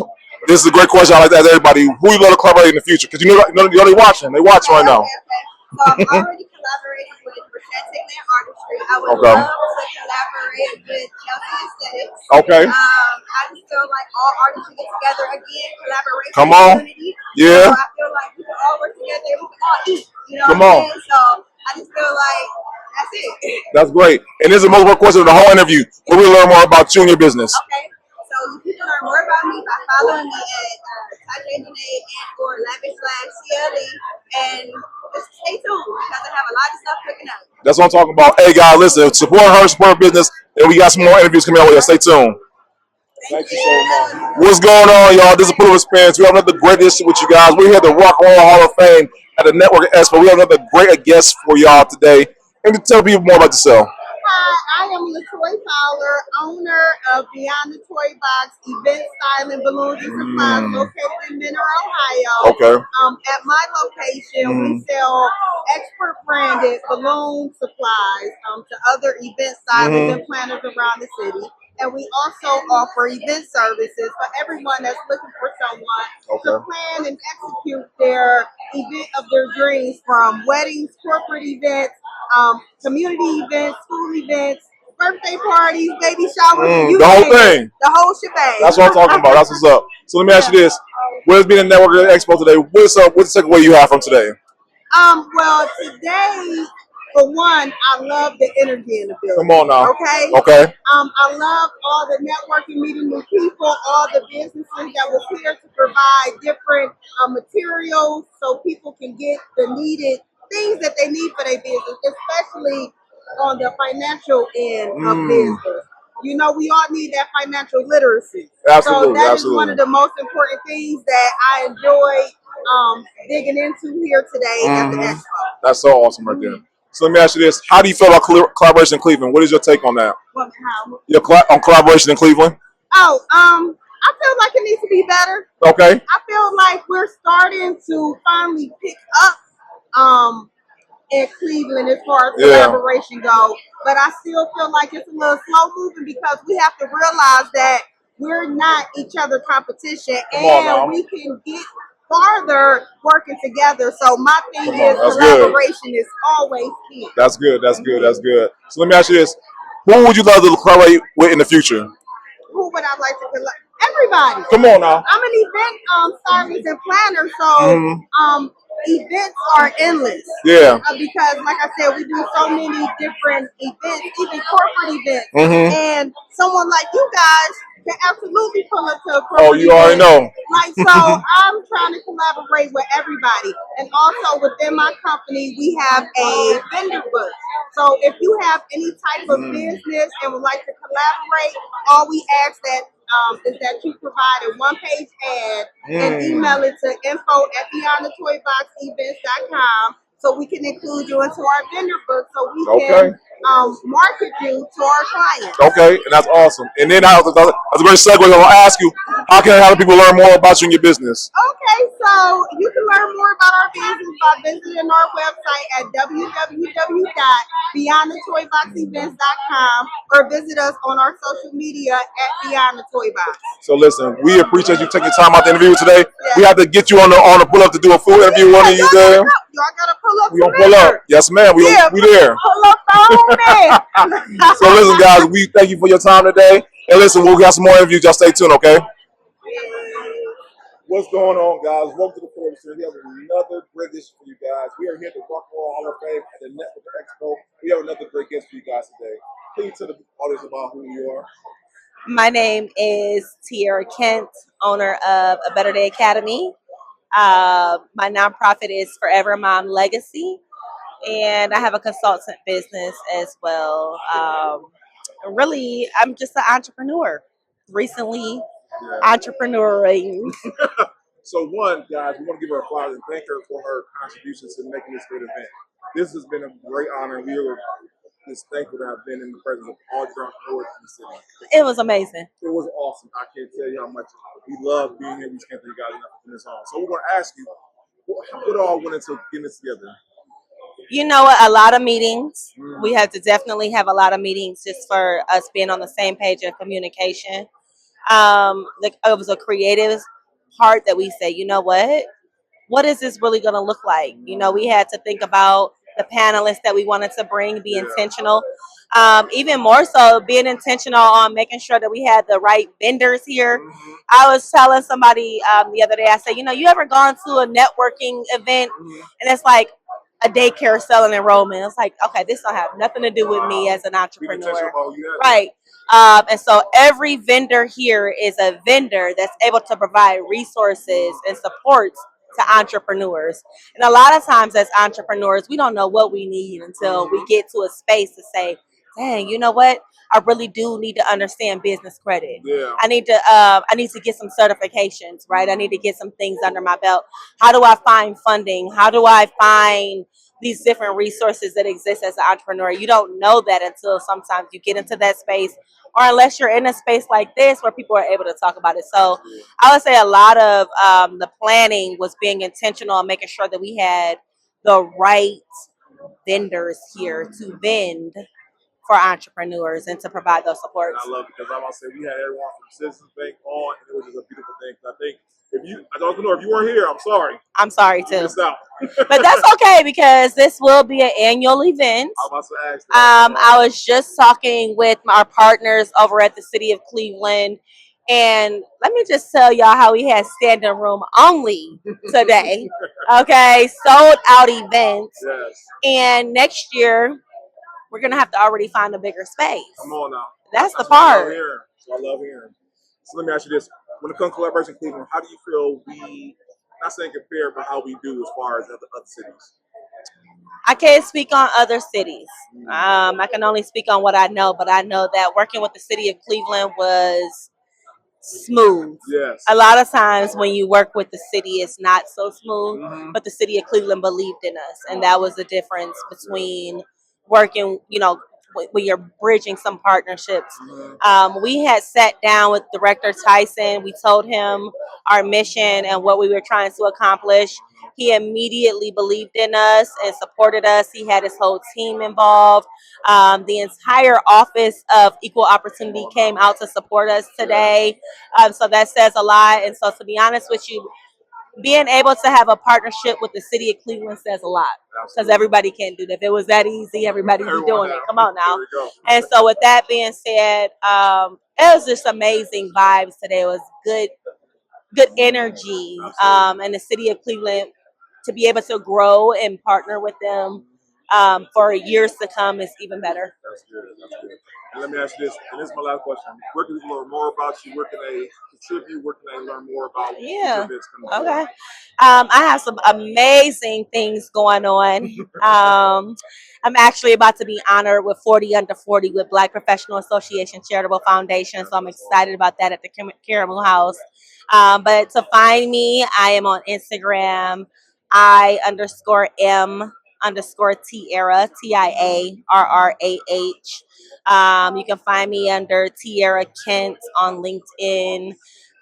this is a great question I like to ask everybody: who you love to collaborate in the future? Because you know they're watching. They watching right now. So I'm already collaborating with Rochette Land Artistry. I would love to collaborate with Chelsea Aesthetics. Okay. I just feel like all artists should get together again, collaboration. Come on. Community. Yeah. So I feel like we can all work together and we can all eat. You know Come what on. I'm saying? So I just feel like that's it. That's great. And this is the most important question of the whole interview. Where we learn more about you and your business. Okay. So you can learn more about me by following me at Tajay Janae and/or Lavish/CLE and just stay tuned because I have a lot of stuff cooking up. That's what I'm talking about. Hey guys, listen, support her business, and we got some more interviews coming out with you. Stay tuned. Thank you so much. What's going on, y'all? This is Political Experience. We have another great issue with you guys. We're here at the Rock and Roll Hall of Fame at the Network Expo. We have another great guest for y'all today. And tell people more about yourself. Hi, I am LaToy Fowler, owner of Beyond the Toy Box Event Styling Balloons and Supplies located in Mineral, Ohio. Okay. At my location, we sell expert branded balloon supplies to other event stylers and planners around the city. And we also offer event services for everyone that's looking for someone to plan and execute their event of their dreams, from weddings, corporate events, community events, school events, birthday parties, baby showers, The whole thing. the whole shebang. That's what I'm talking about. That's what's up. So let me ask you this. Where's being a Network Expo today? What's up? What's the second way you have from today? Well, today, for one, I love the energy in the building. Come on now. Okay. I love all the networking, meeting new people, all the businesses that was here to provide different materials so people can get the needed things that they need for their business, especially on the financial end of business. You know, we all need that financial literacy. Absolutely. So that is one of the most important things that I enjoy digging into here today at the Expo. That's so awesome right there. So let me ask you this. How do you feel about collaboration in Cleveland? What is your take on that? Your collaboration in Cleveland? I feel like it needs to be better. Okay. I feel like we're starting to finally pick up in Cleveland as far as collaboration goes. But I still feel like it's a little slow moving because we have to realize that we're not each other's competition and we can get farther working together. So my thing is collaboration is always key. That's good. So let me ask you this. Who would you love to collaborate with in the future? Who would I like to collaborate? Everybody. Come on now. I'm an event stylist and planner, so events are endless. Yeah. Because, like I said, we do so many different events, even corporate events. And someone like you guys can absolutely pull up to a corporate you already know. Like, so I'm trying to collaborate with everybody. And also within my company, we have a vendor book. So if you have any type of business and would like to collaborate, all we ask is that you provide a one-page ad and email it to info@beyondthetoyboxevents.com so we can include you into our vendor book so we can market you to our clients. Okay, and that's awesome. And then that's a great segue. I'm going to ask you, how can people learn more about you and your business? Okay, so you can learn more about our business by visiting our website at www.beyondthetoyboxevents.com or visit us on our social media at Beyond the Toy Box. So listen, we appreciate you taking time out to interview today. Yeah. We have to get you on the pull up to do a food interview. One of you there. Y'all gotta pull up. We gonna pull up. Yes, ma'am. We there. Pull up on me. So listen, guys, we thank you for your time today. And listen, we'll got some more interviews. Just stay tuned, okay? What's going on, guys? Welcome to the Forbes Show. We have another great dish for you guys. We are here at the Rock and Roll Hall of Fame at the Network Expo. We have another great guest for you guys today. Please tell the audience about who you are. My name is Tiara Kent, owner of A Better Day Academy. My nonprofit is Forever Mom Legacy, and I have a consultant business as well. Really, I'm just an entrepreneur. Recently, entrepreneuring. So one, guys, we want to give her applause and thank her for her contributions in making this great event. This has been a great honor. We are just thankful to have been in the presence of all the entrepreneurs in the city. It was amazing. It was awesome. I can't tell you how much we love being here. We just can't thank you guys enough for putting this on. So we're going to ask you, what all went into getting this together? You know what? A lot of meetings. We had to definitely have a lot of meetings just for us being on the same page of communication. It was a creative part that we say, you know what is this really going to look like? You know, we had to think about the panelists that we wanted to bring, be intentional. Even more so, being intentional on making sure that we had the right vendors here. I was telling somebody the other day, I said, you know, you ever gone to a networking event and it's like a daycare selling enrollment? It's like, okay, this don't have nothing to do with me as an entrepreneur. Right. And so every vendor here is a vendor that's able to provide resources and supports to entrepreneurs. And a lot of times as entrepreneurs, we don't know what we need until we get to a space to say, dang, you know what? I really do need to understand business credit. Yeah. I need to get some certifications, right? I need to get some things under my belt. How do I find funding? How do I find these different resources that exist as an entrepreneur? You don't know that until sometimes you get into that space, or unless you're in a space like this where people are able to talk about it. So I would say a lot of the planning was being intentional and making sure that we had the right vendors here to vend for entrepreneurs and to provide those supports. And I love it because I'm going to say we had everyone from Citizens Bank on, and it was just a beautiful thing. I think as an entrepreneur, if you weren't here, I'm sorry. I'm sorry too. You missed out. But that's okay because this will be an annual event. I was about to ask that. I was just talking with our partners over at the City of Cleveland, and let me just tell y'all how we had standing room only today. Okay, sold out events. Yes. And next year, we're going to have to already find a bigger space. Come on now. That's the what I love part. hearing. That's what I love hearing. So let me ask you this. When it comes to collaboration in Cleveland, how do you feel we, not saying compare, but how we do as far as other cities? I can't speak on other cities. I can only speak on what I know, but I know that working with the City of Cleveland was smooth. Yes. A lot of times when you work with the city, it's not so smooth, but the City of Cleveland believed in us, and that was the difference between working, you know, when you're bridging some partnerships. We had sat down with Director Tyson. We told him our mission and what we were trying to accomplish. He immediately believed in us and supported us. He had his whole team involved. The entire Office of Equal Opportunity came out to support us today. So that says a lot. And so to be honest with you, being able to have a partnership with the City of Cleveland says a lot, because everybody can't do that. If it was that easy, everybody would be doing it. Come on now. And so with that being said, it was just amazing vibes today. It was good energy. And the City of Cleveland, to be able to grow and partner with them for years to come is even better. That's good. That's good. And let me ask you this, and this is my last question. Where can people learn more about you? Where can they contribute? Where can they learn more about your business? Okay. I have some amazing things going on. I'm actually about to be honored with 40 Under 40 with Black Professional Association Charitable Foundation. So I'm excited about that at the Caramel House. But to find me, I am on Instagram, I_M_Tiara, TIARRAH. You can find me under Tiara Kent on LinkedIn.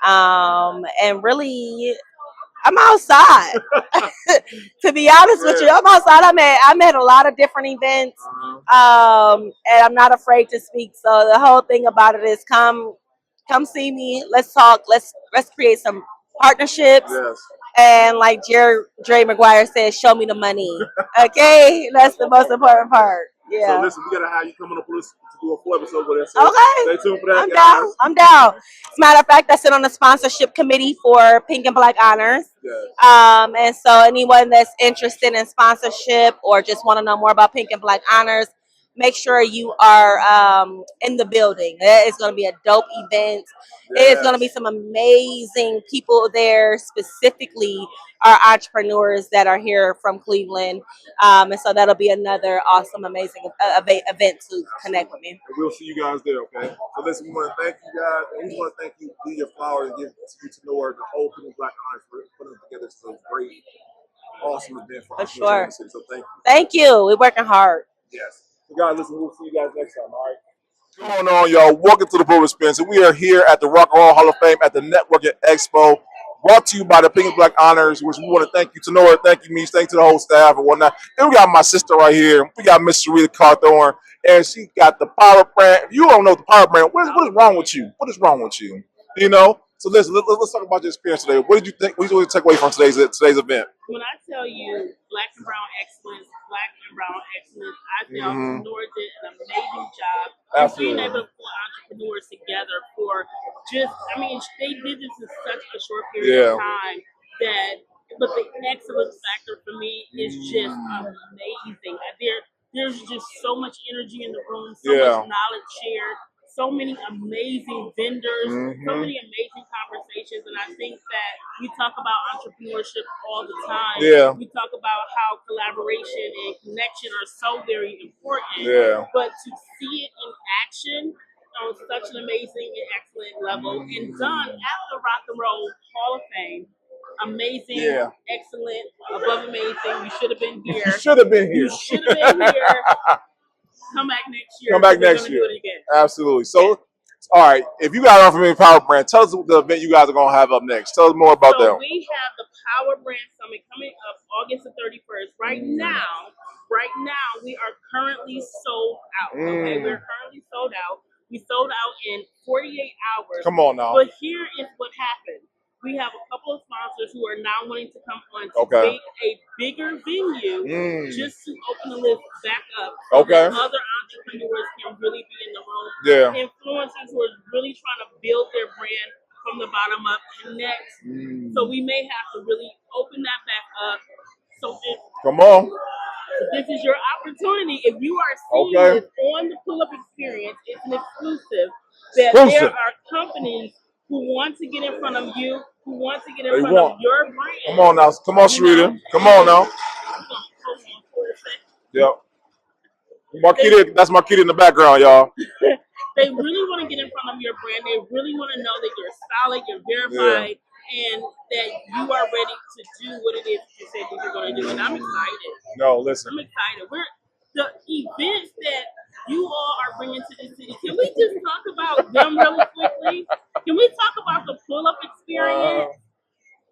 And really, I'm outside. To be honest with you, I'm outside. I'm at a lot of different events, and I'm not afraid to speak. So the whole thing about it is come see me. Let's talk. Let's create some partnerships. Yes. And like Dre McGuire says, show me the money. Okay, that's the most important part. Yeah. So listen, we gotta have you come on the police to do a full episode with us. So Okay. stay tuned for that. I'm guys. down. I'm down. As a matter of fact, I sit on the sponsorship committee for Pink and Black Honors. Yes. And so anyone that's interested in sponsorship or just want to know more about Pink and Black Honors, make sure you are in the building. It's going to be a dope event. It's going to be some amazing people there, specifically our entrepreneurs that are here from Cleveland. And so that'll be another awesome, amazing event to connect with me. And we'll see you guys there, okay? So listen, we want to thank you guys, and we want to thank you, Your Flower, and give you to know the whole People Black Honors for putting together some great, awesome event for For entrepreneurs in sure. the city. So thank you. Thank you. We're working hard. Yes. So guys, listen, we'll see you guys next time, all right? What's going on, y'all? Welcome to the Brewer Spencer. We are here at the Rock and Roll Hall of Fame at the Networking Expo, brought to you by the Pink Black Honors, which we want to thank you to Nora, thank you, Meech, thank you to the whole staff and whatnot. And we got my sister right here. We got Miss Sharita Carthorne, and she got the Power Brand. If you don't know the Power Brand, what is wrong with you? What is wrong with you? You know? So listen, let's talk about your experience today. What did you think? What did you take away from today's event? When I tell you black and brown excellence, I feel entrepreneurs did an amazing job of being able to pull entrepreneurs together for they did this in such a short period of time but the excellence factor for me is just amazing. There's just so much energy in the room, so much knowledge shared, so many amazing vendors, so many amazing conversations, and I think that we talk about entrepreneurship all the time. Yeah. We talk about how collaboration and connection are so very important. Yeah. But to see it in action on such an amazing and excellent level and done at the Rock and Roll Hall of Fame. Amazing, excellent, above amazing. You should have been here. You should have been here. Come back next year. Come back next year. Do it again. Absolutely. So, all right, if you got an Unfamiliar Power Brand, tell us the event you guys are going to have up next. Tell us more about that. We have the Power Brand Summit coming up August the 31st. Right now, we are currently sold out. Okay, we're currently sold out. We sold out in 48 hours. Come on now. But here is what happened. We have a couple of sponsors who are now wanting to come on to make a bigger venue just to open the list back up so that other entrepreneurs can really be in the room. Yeah. Influencers who are really trying to build their brand from the bottom up connect. So we may have to really open that back up. So come on. This is your opportunity. If you are seeing this on the pull-up experience, it's an exclusive that there are companies who want to get in front of you, who want to get in front of your brand. Come on now. Come on, Sharita. Come on now. Yep. Marquita, that's Marquita in the background, y'all. They really want to get in front of your brand. They really want to know that you're solid, you're verified, and that you are ready to do what it is you said that you're going to do. And I'm excited. No, listen. I'm excited. The events that you all are bringing to the city. Can we just talk about them really quickly? Can we talk about the pull-up experience?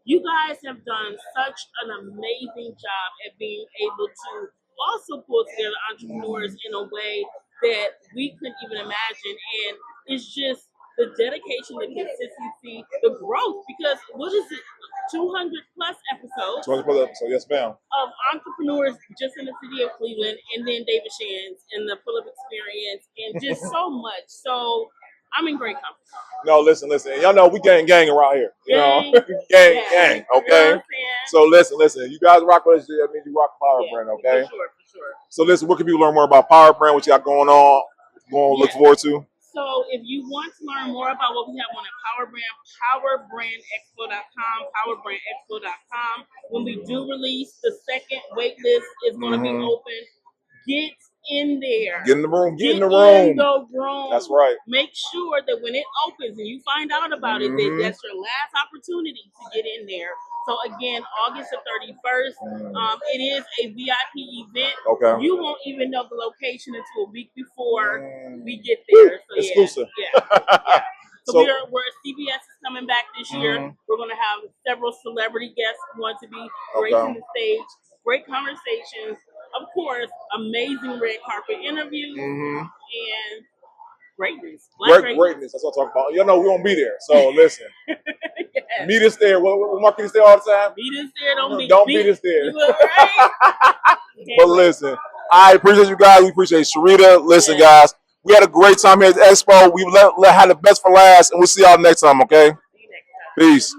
You guys have done such an amazing job at being able to also pull together entrepreneurs in a way that we couldn't even imagine. And it's just the dedication, the consistency, the growth. Because what is it? 200 plus episodes. 200 plus episodes, yes, ma'am. Of entrepreneurs just in the city of Cleveland, and then David Shands and the pull-up experience, and just so much. So I'm in great company. No, listen. Y'all know we gang around here. You know, gang. Okay. You know so listen. You guys rock with us. That means you rock Power Brand. Okay. For sure. So listen, what can people learn more about Power Brand? What you got going on? Look forward to. So if you want to learn more about what we have on at Power Brand, powerbrandexpo.com, powerbrandexpo.com. When we do release, the second wait list is going to be open. Get in there. Get in the room. Get in the room. That's right. Make sure that when it opens and you find out about it, that that's your last opportunity to get in there. So again, August the 31st, it is a VIP event. Okay. You won't even know the location until a week before we get there. So exclusive. Yeah. So we're CBS is coming back this year. We're going to have several celebrity guests going to be gracing the stage. Great conversations. Of course, amazing red carpet interviews and greatness. Greatness. That's what I'm talking about. You know, we won't be there. So listen. Meet us there. What Marquita say all the time? Meet us there. Don't meet us there. You look right. But listen, I appreciate you guys. We appreciate Sharita. Listen, guys, we had a great time here at the Expo. We had the best for last, and we'll see y'all next time, okay? Peace.